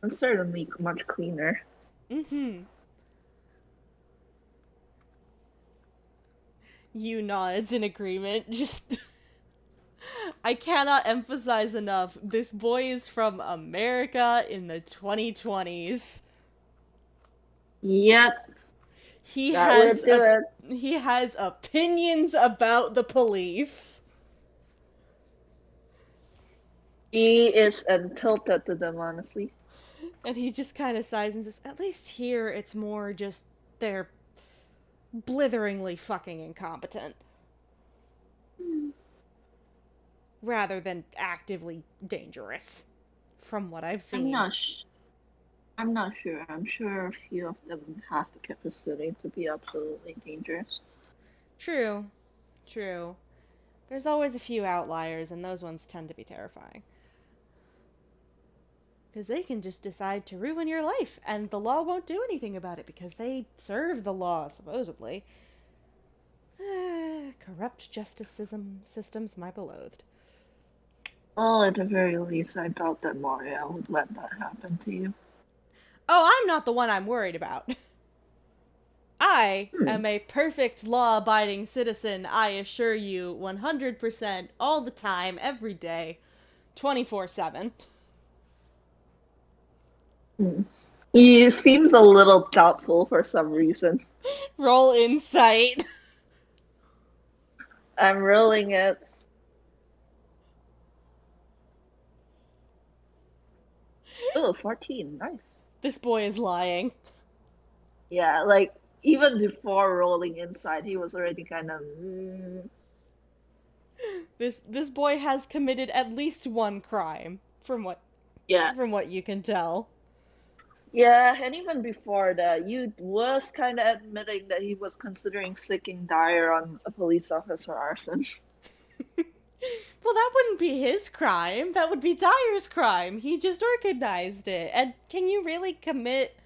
And certainly much cleaner. Mm-hmm. You nods in agreement. Just I cannot emphasize enough. This boy is from America in the 2020s. Yep, He that would has do it. he has opinions about the police. He is tilted to them, honestly. And he just kind of sighs and says, "At least here it's more just they're blitheringly fucking incompetent rather than actively dangerous from what I've I'm seen." not. I'm not sure. I'm sure a few of them have the capacity to be absolutely dangerous. True. True. There's always a few outliers, and those ones tend to be terrifying. Because they can just decide to ruin your life, and the law won't do anything about it because they serve the law, supposedly. Corrupt justice systems, my beloved. Well, at the very least, I doubt that Moria would let that happen to you. Oh, I'm not the one I'm worried about. I Hmm. am a perfect law abiding citizen, I assure you, 100%, all the time, every day, 24/7. Hmm. He seems a little doubtful for some reason. Roll insight. I'm rolling it. Oh, 14. Nice. This boy is lying. Yeah, like even before rolling inside, he was already kind of. This boy has committed at least one crime, Yeah. from what you can tell. Yeah, and even before that, you was kind of admitting that he was considering sicking Dyer on a police officer arson. Well, that wouldn't be his crime. That would be Dyer's crime. He just organized it. And can you really commit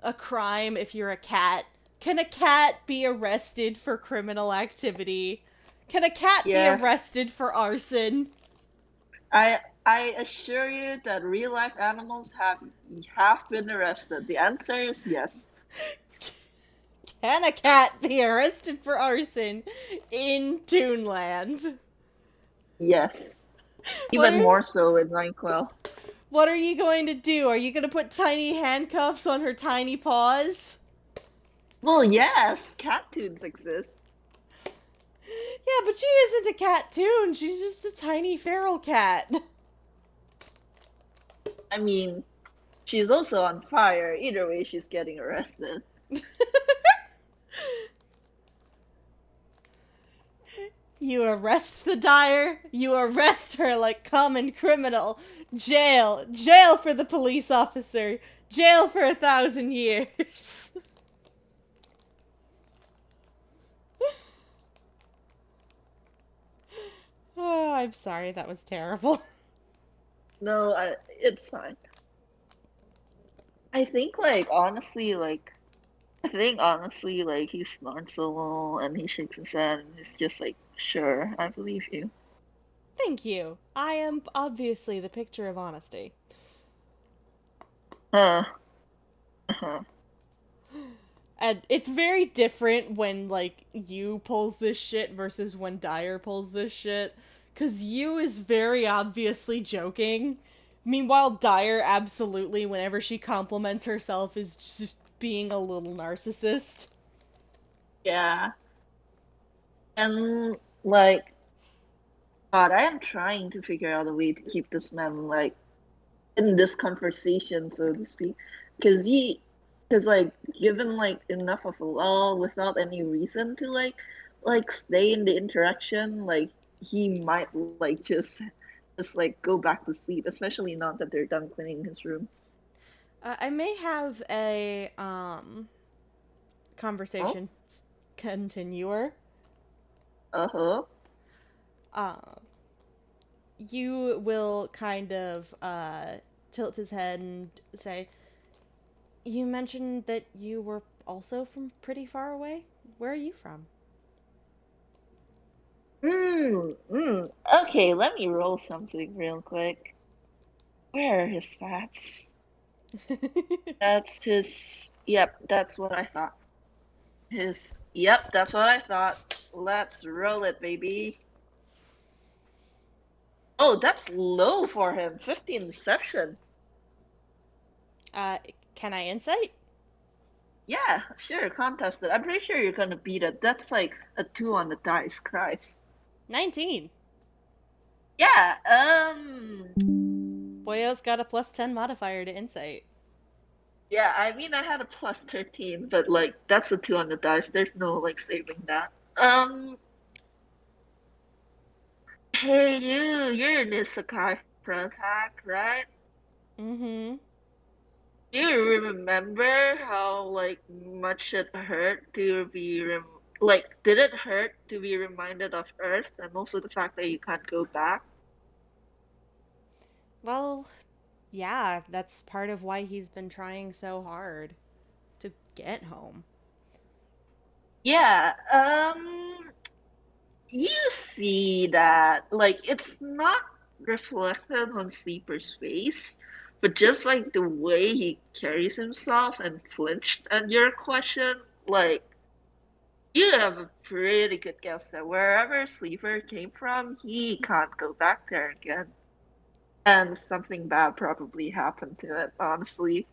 a crime if you're a cat? Can a cat be arrested for criminal activity? Can a cat be Yes, arrested for arson? I assure you that real life animals have been arrested. The answer is yes. Can a cat be arrested for arson in Toonland? Yes. What Even are more so in Nyquil. what are you going to do? Are you going to put tiny handcuffs on her tiny paws? Well, yes, cat tunes exist. Yeah, but she isn't a cat toon. She's just a tiny feral cat. I mean, she's also on fire. Either way, she's getting arrested. You arrest the Dyer, you arrest her like common criminal. Jail. Jail for the police officer. Jail for 1,000 years. Oh, I'm sorry, that was terrible. No, it's fine. I think like honestly, like he snorts a little and he shakes his head and he's just like, sure, I believe you. Thank you. I am obviously the picture of honesty. Huh. Uh-huh. And it's very different when, like, you pulls this shit versus when Dyer pulls this shit. Because you is very obviously joking. Meanwhile, Dyer absolutely, whenever she compliments herself, is just being a little narcissist. Yeah. And like God, I am trying to figure out a way to keep this man like in this conversation, so to speak. Cause cause like given like enough of a lull without any reason to like stay in the interaction, like he might like just like go back to sleep, especially now that they're done cleaning his room. I may have a, Oh, conversation continuer. uh-huh. Uh, you will kind of, tilt his head and say, You mentioned that you were also from pretty far away. Where are you from? Okay, let me roll something real quick. Where are his stats? That's his. Yep, that's what I thought. Yep, that's what I thought. Let's roll it, baby. Oh, that's low for him. 15 deception. uh, can I insight? Yeah, sure, contest it. I'm pretty sure you're gonna beat it. That's like a 2 on the dice, Christ. 19. Yeah, Boyo's got a plus 10 modifier to insight. yeah, I mean, I had a plus 13, but like, that's a 2 on the dice. There's no like saving that. Hey, you're in this Sakai for attack, right? Mm hmm. Do you remember how like much it hurt to be like did it hurt to be reminded of Earth and also the fact that you can't go back? Well, yeah, that's part of why he's been trying so hard to get home. Yeah, you see that like it's not reflected on Sleeper's face, but just like the way he carries himself and flinched at your question, like you have a pretty good guess that wherever Sleeper came from, he can't go back there again. And something bad probably happened to it, honestly.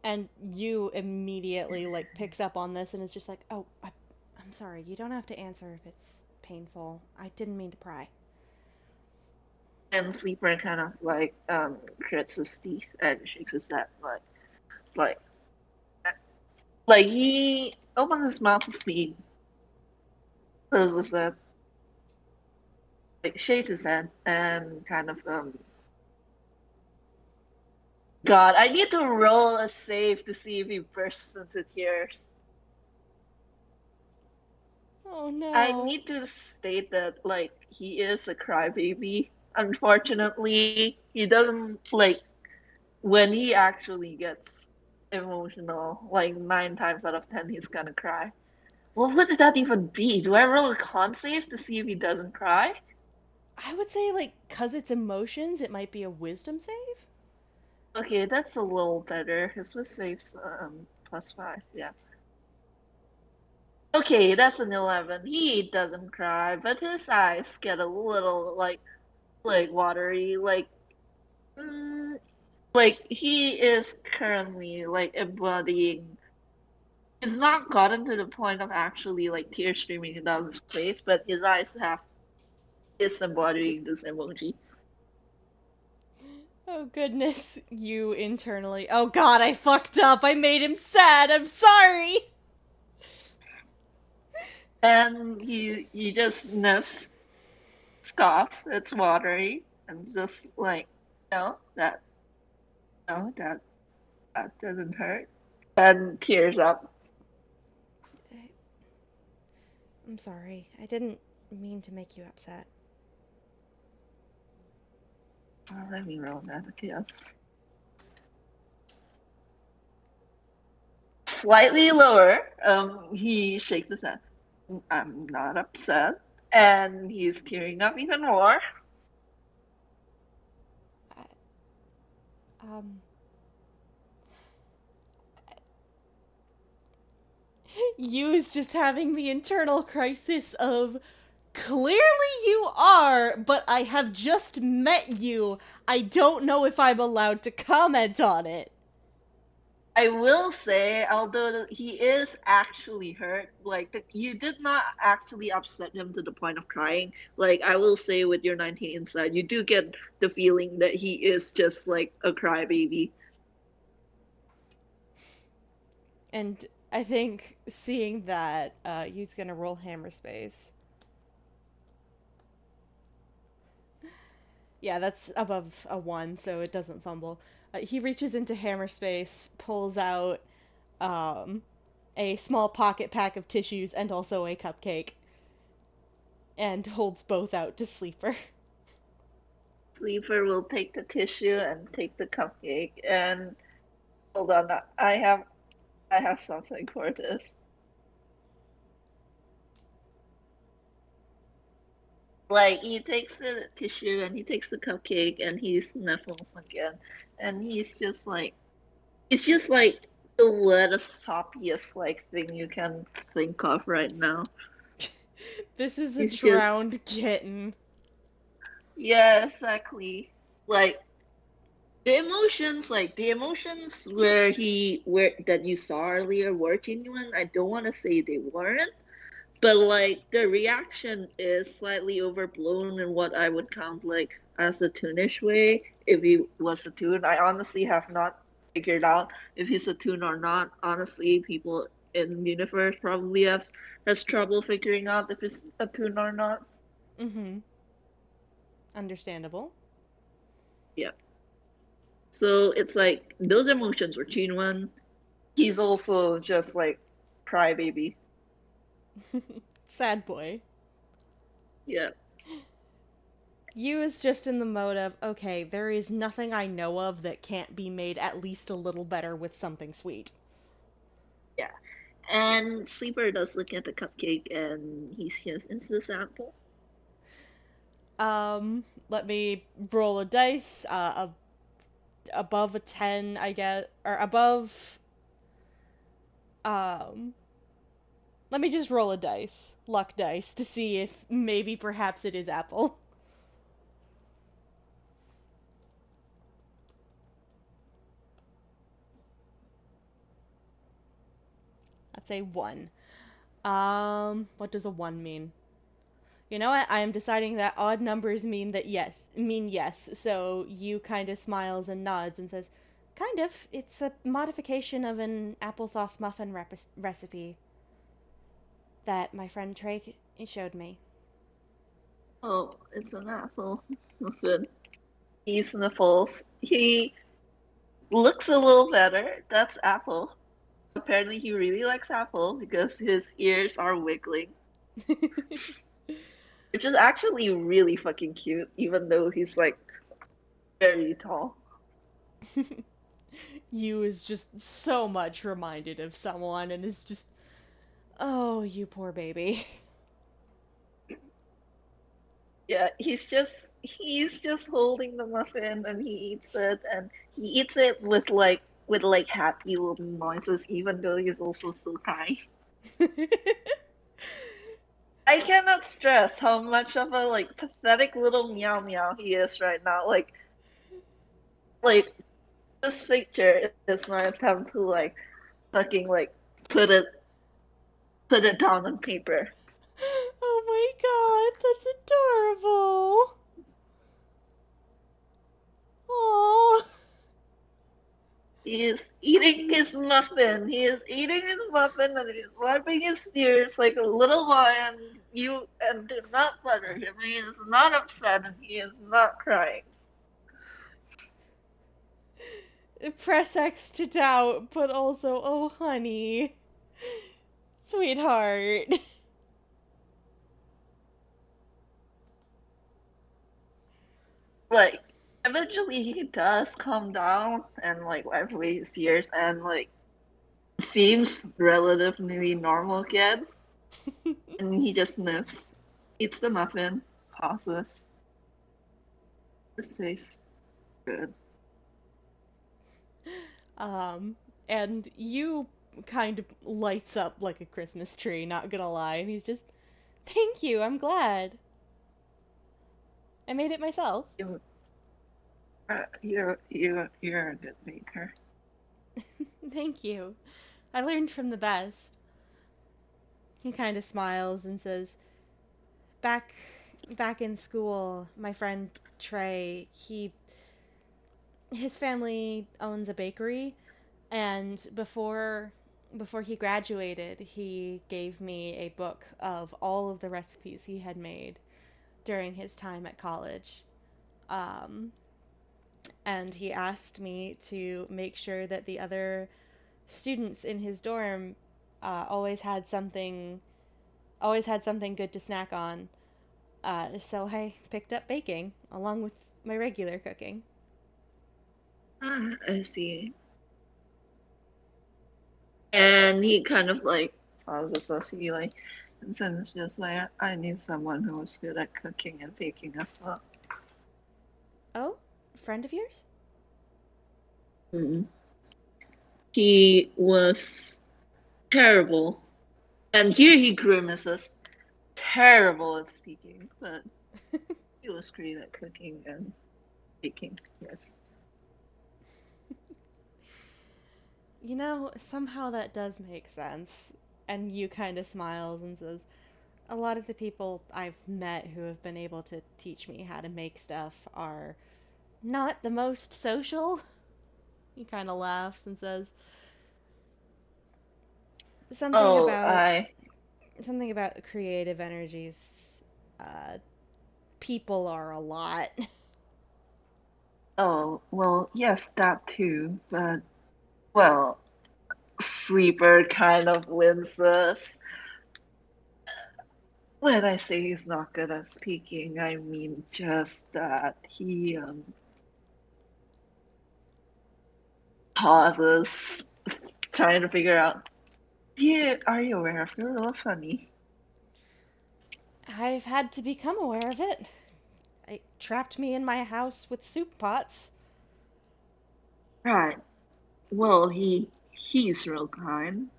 And you immediately, like, picks up on this and is just like, oh, I'm sorry. You don't have to answer if it's painful. I didn't mean to pry. And Sleeper kind of grits his teeth and shakes his head like like he opens his mouth to speak, closes his head, like shakes his head and kind of God, I need to roll a save to see if he bursts into tears. Oh I no. need to state that like he is a crybaby. Unfortunately, he doesn't like when he actually gets emotional, like 9 times out of 10 he's gonna cry. What would that even be? Do I roll a con save to see if he doesn't cry? I would say, like, because it's emotions, it might be a wisdom save? Okay, that's a little better. His with saves +5, yeah. Okay, that's an 11. He doesn't cry, but his eyes get a little like watery, mm, like he is currently like embodying. He's not gotten to the point of actually like tears streaming down his face, but his eyes have. It's embodying this emoji. Oh goodness, you internally. Oh god, I fucked up. I made him sad. I'm sorry. And he just sniffs, scoffs, it's watery, and just like, no, no, that doesn't hurt. And tears up. I'm sorry. I didn't mean to make you upset. Let me roll that again. Slightly lower. He shakes his head. I'm not upset. And he's tearing up even more. I, um, you is just having the internal crisis of clearly you are, but I have just met you. I don't know if I'm allowed to comment on it. I will say, although he is actually hurt, you did not actually upset him to the point of crying. Like I will say, with your 19 inside, you do get the feeling that he is just like a crybaby. And I think seeing that, you's gonna roll hammer space. Yeah, that's above a 1, so it doesn't fumble. He reaches into hammer space, pulls out um, a small pocket pack of tissues and also a cupcake, and holds both out to Sleeper. Sleeper will take the tissue and take the cupcake. And hold on, I have something for this. Like he takes the tissue and he takes the cupcake and he sniffles again, and it's just like the wettest, soppiest like thing you can think of right now. This is a He's just drowned kitten. yeah, exactly. Like the emotions where that you saw earlier were genuine. I don't want to say they weren't, but like the reaction is slightly overblown in what I would count like as a Toonish way. If he was a Toon, I honestly have not figured out if he's a Toon or not. Honestly, people in the universe probably has trouble figuring out if it's a Toon or not. Mm-hmm. Understandable. Yeah. So it's like those emotions were genuine. He's also just like crybaby. Sad boy. Yeah. You is just in the mode of, okay, there is nothing I know of that can't be made at least a little better with something sweet. Yeah. And Sleeper does look at the cupcake and he's just, is this apple? Let me roll a dice. Above a 10, I guess, or above. Um, Let me just roll a dice, luck dice, to see if maybe perhaps it is apple. That's a 1. What does a 1 mean? You know what? I am deciding that odd numbers mean yes. So you kind of smiles and nods and says, kind of. It's a modification of an applesauce muffin recipe that my friend Trey showed me. Oh, it's an apple. Muffin. He sniffles. He looks a little better. That's apple. Apparently, he really likes apple because his ears are wiggling, which is actually really fucking cute, even though he's like very tall. You is just so much reminded of someone and is just, oh, you poor baby. Yeah, he's just holding the muffin and he eats it with like happy little noises, even though he's also still crying. I cannot stress how much of a like pathetic little meow meow he is right now. Like this picture is my attempt to like fucking like put it put it down on paper. Oh my god, that's adorable. Aww. He is eating his muffin. He is eating his muffin and he's wiping his tears like a little boy. And do not butter him. He is not upset and he is not crying. Press X to doubt, but also, oh honey. Sweetheart. Like eventually he does calm down and like wipe away his tears and like seems relatively normal again. And he just sniffs, eats the muffin, pauses. This tastes good. Um, and you kind of lights up like a Christmas tree, not gonna lie. And he's just, thank you, I'm glad. I made it myself. You, you're a good baker. Thank you. I learned from the best. He kind of smiles and says, back back in school, my friend Trey, his family owns a bakery, and before he graduated, he gave me a book of all of the recipes he had made during his time at college. Um, and he asked me to make sure that the other students in his dorm always had something good to snack on. So I picked up baking along with my regular cooking. Ah, I see. And he kind of like pauses as he like, and then it's just like, I knew someone who was good at cooking and baking as well. Oh, friend of yours? Mm. He was terrible. And here he grimaces. Terrible at speaking, but he was great at cooking and baking, yes. You know, somehow that does make sense. And you kind of smiles and says, a lot of the people I've met who have been able to teach me how to make stuff are not the most social. He kind of laughs and says something Oh, about I. something about creative energies. Uh, People are a lot. Oh, well, yes, that too, but, well, Sleeper kind of wins this. When I say he's not good at speaking, I mean just that he pauses, trying to figure out. Yeah, are you aware of the rule of funny? I've had to become aware of it. It trapped me in my house with soup pots. Right. Well, he's real kind.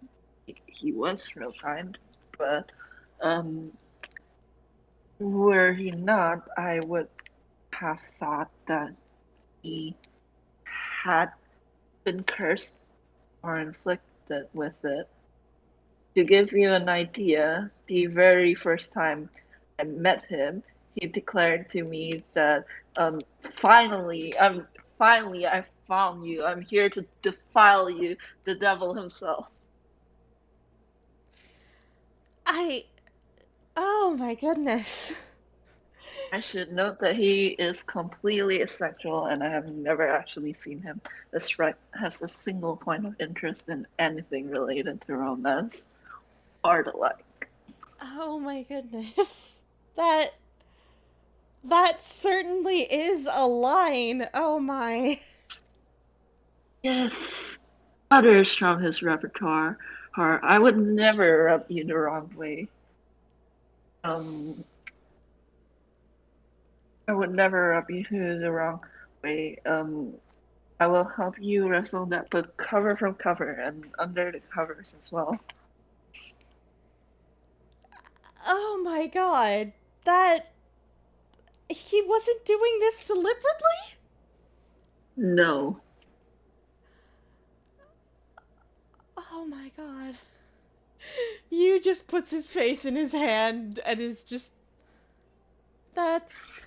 He was real kind, but um, were he not, I would have thought that he had been cursed or inflicted with it. To give you an idea, the very first time I met him, he declared to me that, finally I found you. I'm here to defile you, the devil himself. I. Oh my goodness. I should note that he is completely asexual, and I have never actually seen him has a single point of interest in anything related to romance or the like. Oh my goodness. That. That certainly is a line. Oh my. Yes, others from his repertoire are I would never rub you the wrong way. Um, I would never rub you the wrong way. I will help you wrestle that book cover from cover and under the covers as well. Oh my god. That. He wasn't doing this deliberately? No, Oh my god. You just puts his face in his hand and is just. That's.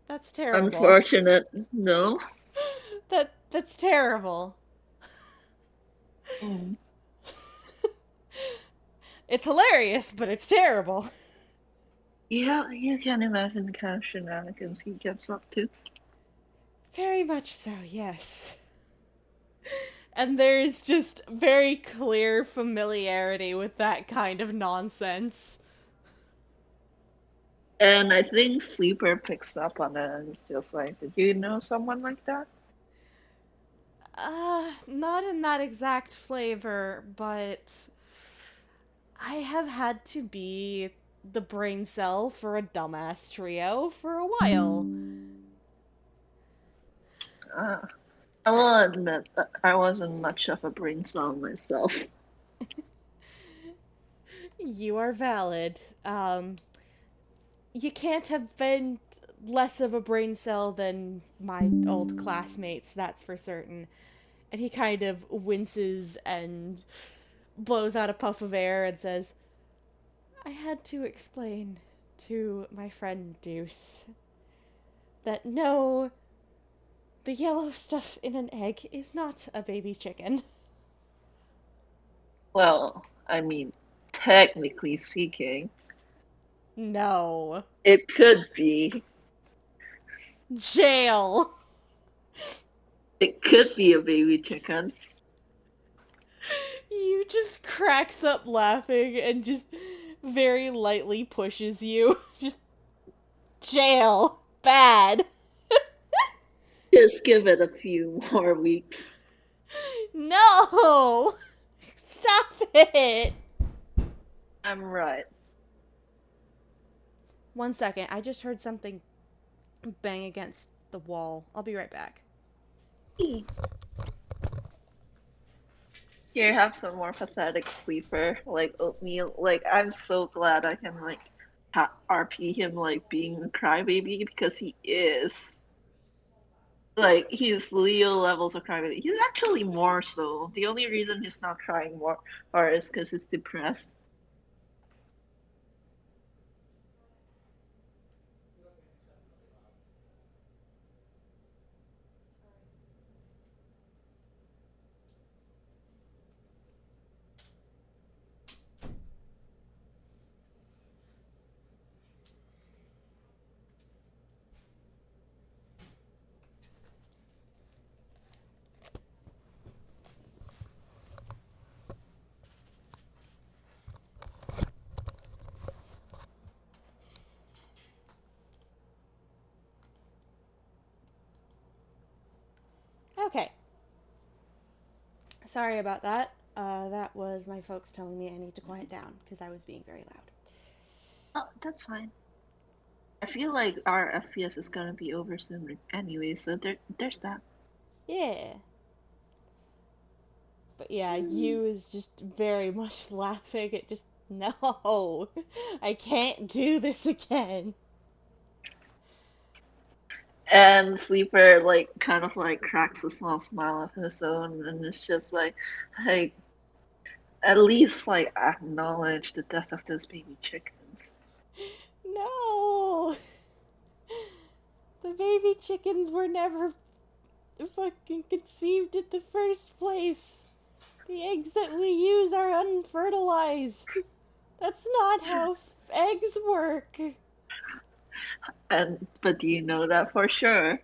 That's terrible. unfortunate. No. That's terrible. Mm. It's hilarious, but it's terrible. Yeah, you can imagine the kind of shenanigans he gets up to. Very much so, yes. And there's just very clear familiarity with that kind of nonsense. And I think Sleeper picks up on it and it's just like, did you know someone like that? Not in that exact flavor, but I have had to be the brain cell for a dumbass trio for a while. Ah. I will admit that I wasn't much of a brain cell myself. You are valid. You can't have been less of a brain cell than my old classmates, that's for certain. And he kind of winces and blows out a puff of air and says, I had to explain to my friend Deuce that no, the yellow stuff in an egg is not a baby chicken. Well, I mean, technically speaking, No. it could be. Jail! It could be a baby chicken. You just cracks up laughing and just very lightly pushes you. Just jail. Bad. Just give it a few more weeks. No! Stop it! I'm right. 1 second, I just heard something bang against the wall. I'll be right back. Here, have some more pathetic sleeper, like oatmeal. Like, I'm so glad I can, like, RP him, like, being a crybaby, because he is. Like, he's Leo levels of crybaby. He's actually more so. The only reason he's not crying more or is because he's depressed. Okay. Sorry about that. That was my folks telling me I need to quiet down because I was being very loud. Oh, that's fine. I feel like our FPS is gonna be over soon anyway, so there's that. Yeah. But yeah, you is just very much laughing at just, no, I can't do this again. And Sleeper like kind of like cracks a small smile of his own, and it's just like at least like acknowledge the death of those baby chickens. No! The baby chickens were never fucking conceived in the first place. The eggs that we use are unfertilized. That's not how eggs work. And but do you know that for sure?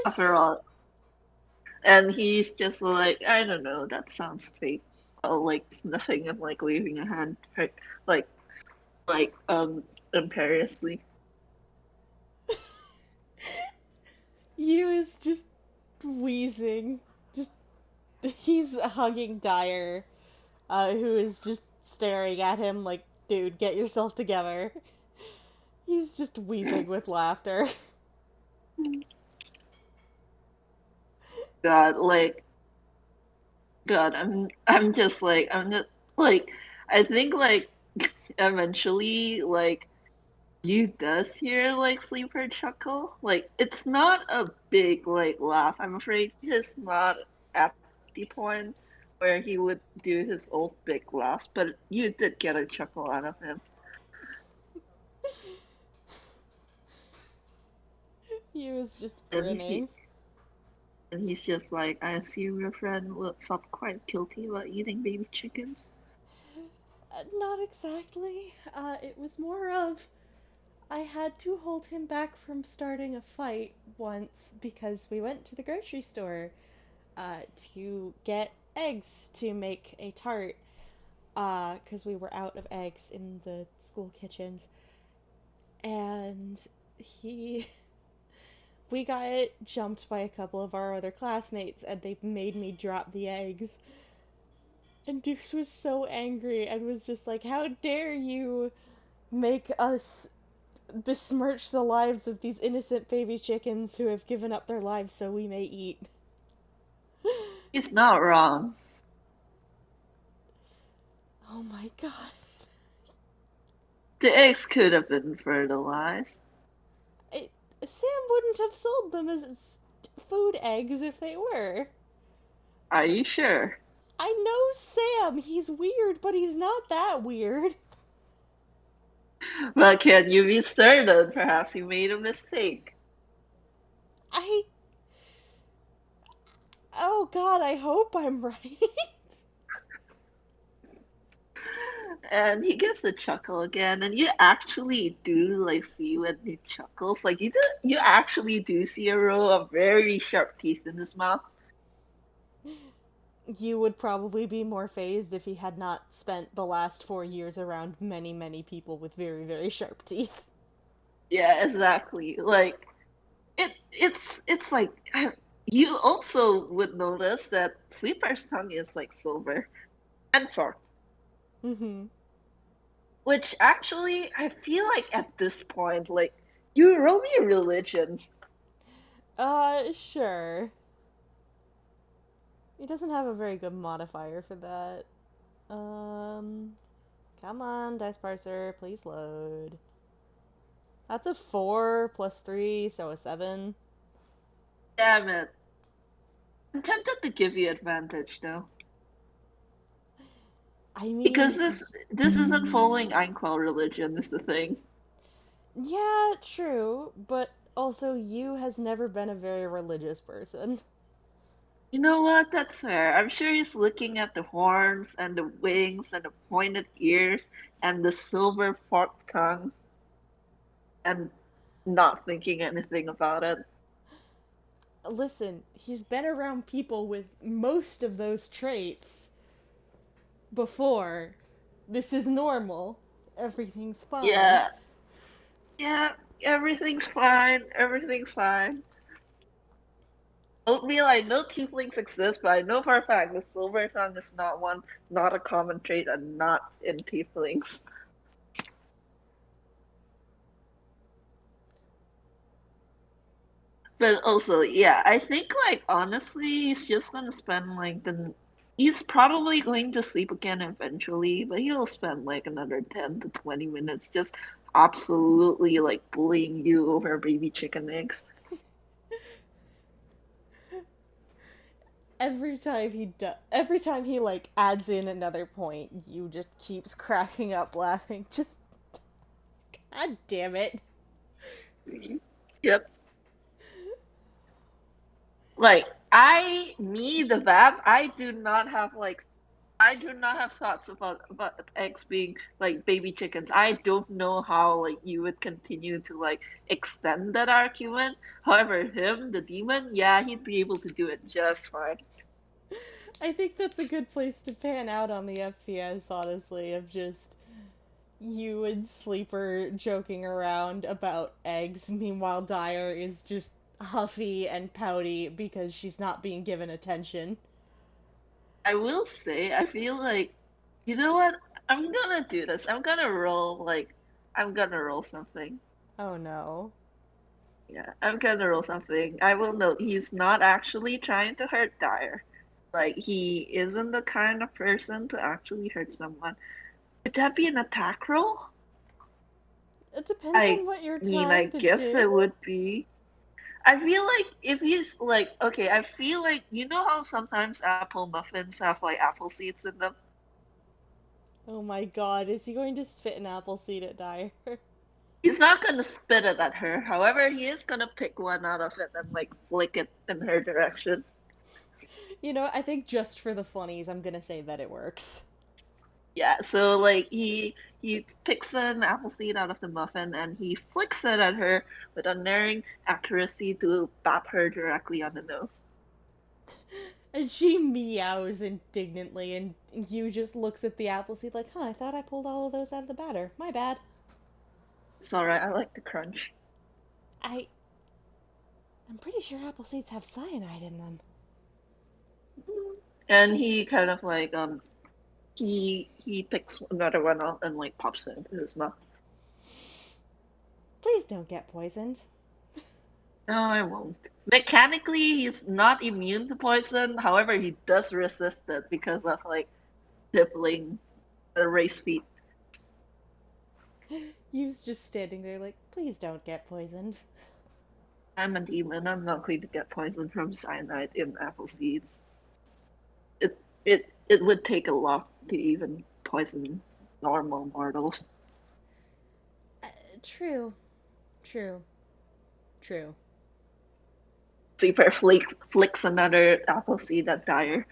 After Yes! all, and he's just like, I don't know, that sounds fake. Like sniffing and like waving a hand, like like imperiously. You is just wheezing. Just he's hugging Dyer, who is just staring at him like, dude, get yourself together. He's just wheezing with laughter. God, like God, I'm just like I think like eventually like you does hear like Sleeper chuckle. Like it's not a big like laugh. I'm afraid he's not at the point where he would do his old big laughs, but you did get a chuckle out of him. He was just And he grinning. and he's just like, I assume your friend felt quite guilty about eating baby chickens. Not exactly. It was more of I had to hold him back from starting a fight once because we went to the grocery store to get eggs to make a tart because we were out of eggs in the school kitchens. and he we got jumped by a couple of our other classmates and they made me drop the eggs. And Deuce was so angry and was just like, "How dare you make us besmirch the lives of these innocent baby chickens who have given up their lives so we may eat." He's not wrong. Oh my god. The eggs could have been fertilized. It, Sam wouldn't have sold them as food eggs if they were. Are you sure? I know Sam. He's weird, but he's not that weird. But can you be certain? Perhaps he made a mistake. I. Oh god, I hope I'm right. And he gives a chuckle again, and you actually do like see when he chuckles, like you actually do see a row of very sharp teeth in his mouth. You would probably be more phased if he had not spent the last 4 years around many, many people with very, very sharp teeth. Yeah, exactly. Like it's like you also would notice that Sleeper's tongue is like silver and fork, Mm-hmm. which actually I feel like at this point, like you roll me a religion. Sure. He doesn't have a very good modifier for that. Um, Come on, dice parser, please load. That's a 4 plus 3, so a 7. Damn it. I'm tempted to give you advantage though. I Because mean, this isn't following Einquell religion is the thing. yeah, true, but also you has never been a very religious person. You know what? That's fair. I'm sure he's looking at the horns and the wings and the pointed ears and the silver forked tongue and not thinking anything about it. Listen, he's been around people with most of those traits before. This is normal. Everything's fine. Yeah, yeah, everything's fine. Everything's fine. Oatmeal, I know tieflings exist, but I know for a fact the silver tongue is not one, not a common trait, and not in tieflings. But also, yeah, I think like honestly, he's just gonna spend like the. He's probably going to sleep again eventually, but he'll spend like another 10 to 20 minutes just absolutely like bullying you over baby chicken eggs. Every time he like adds in another point, you just keeps cracking up laughing. Just god damn it. Yep. Like the vamp, I do not have thoughts about eggs being like baby chickens. I don't know how like you would continue to like extend that argument. However, him, the demon, yeah, he'd be able to do it just fine. I think that's a good place to pan out on the FPS, honestly, of just you and Sleeper joking around about eggs. Meanwhile, Dyer is just huffy and pouty because she's not being given attention. I will say, I feel like, you know what? I'm gonna do this. I'm gonna roll something. Oh no. Yeah, I'm gonna roll something. I will note he's not actually trying to hurt Dyer. Like, he isn't the kind of person to actually hurt someone. Would that be an attack roll? It depends I on what you're I trying to guess do. it would be. I feel like if he's like, okay, I feel like, you know how sometimes apple muffins have like apple seeds in them? Oh my god, is he going to spit an apple seed at Dyer? He's not gonna spit it at her. However, he is gonna pick one out of it and like flick it in her direction. You know, I think just for the funnies, I'm gonna say that it works. Yeah, so like he picks an apple seed out of the muffin and he flicks it at her with unerring accuracy to bap her directly on the nose. And she meows indignantly, and Hugh just looks at the apple seed like, huh, I thought I pulled all of those out of the batter. My bad. It's alright, I like the crunch. I I'm pretty sure apple seeds have cyanide in them. And he kind of like he picks another one up and like pops it into his mouth. Please don't get poisoned. No, I won't. Mechanically, he's not immune to poison. However, he does resist it because of like sibling race feet. You's just standing there like, please don't get poisoned. I'm a demon. I'm not going to get poisoned from cyanide in apple seeds. It would take a lot to even poison normal mortals. True, true, true. Super flicks another apple seed at Dyer.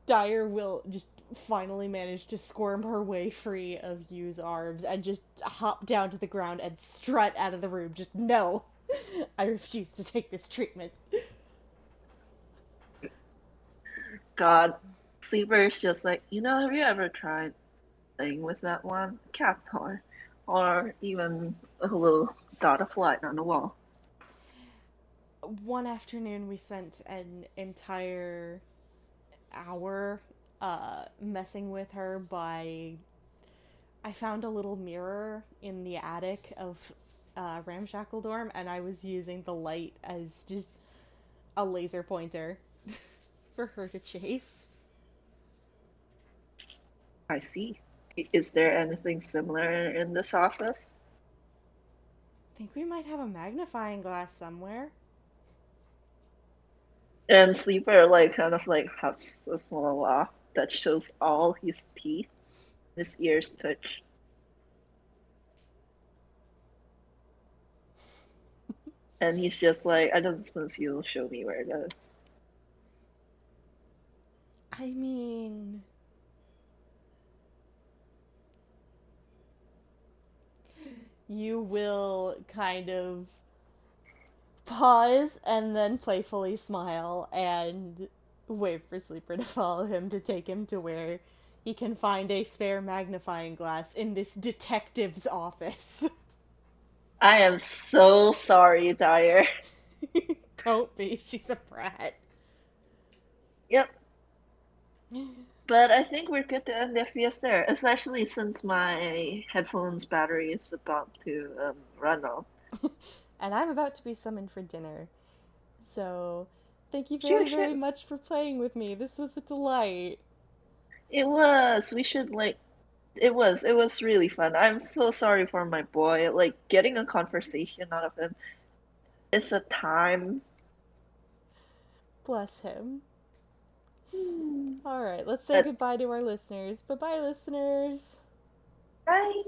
Dyer will just finally manage to squirm her way free of Yu's arms and just hop down to the ground and strut out of the room. Just no, I refuse to take this treatment. God, Sleeper's just like, have you ever tried playing with that one? Cat toy. Or even a little dot of light on the wall. One afternoon, we spent an entire hour messing with her by. I found a little mirror in the attic of Ramshackle Dorm, and I was using the light as just a laser pointer for her to chase. I see. Is there anything similar in this office? I think we might have a magnifying glass somewhere. And Sleeper like kind of like huffs a small laugh that shows all his teeth. His ears touch. And he's just like, I don't suppose you'll show me where it is. I mean, you will kind of pause and then playfully smile and wait for Sleeper to follow him to take him to where he can find a spare magnifying glass in this detective's office. I am so sorry, Dyer. Don't be, she's a brat. Yep, but I think we're good to end the FPS there, especially since my headphones battery is about to run out. And I'm about to be summoned for dinner. So, thank you Sure, very, sure. very much for playing with me. This was a delight. It was. We should like. It was really fun. I'm so sorry for my boy. Like getting a conversation out of him is a time. Bless him. Hmm. Alright, let's say But goodbye to our listeners. Bye bye, listeners. bye.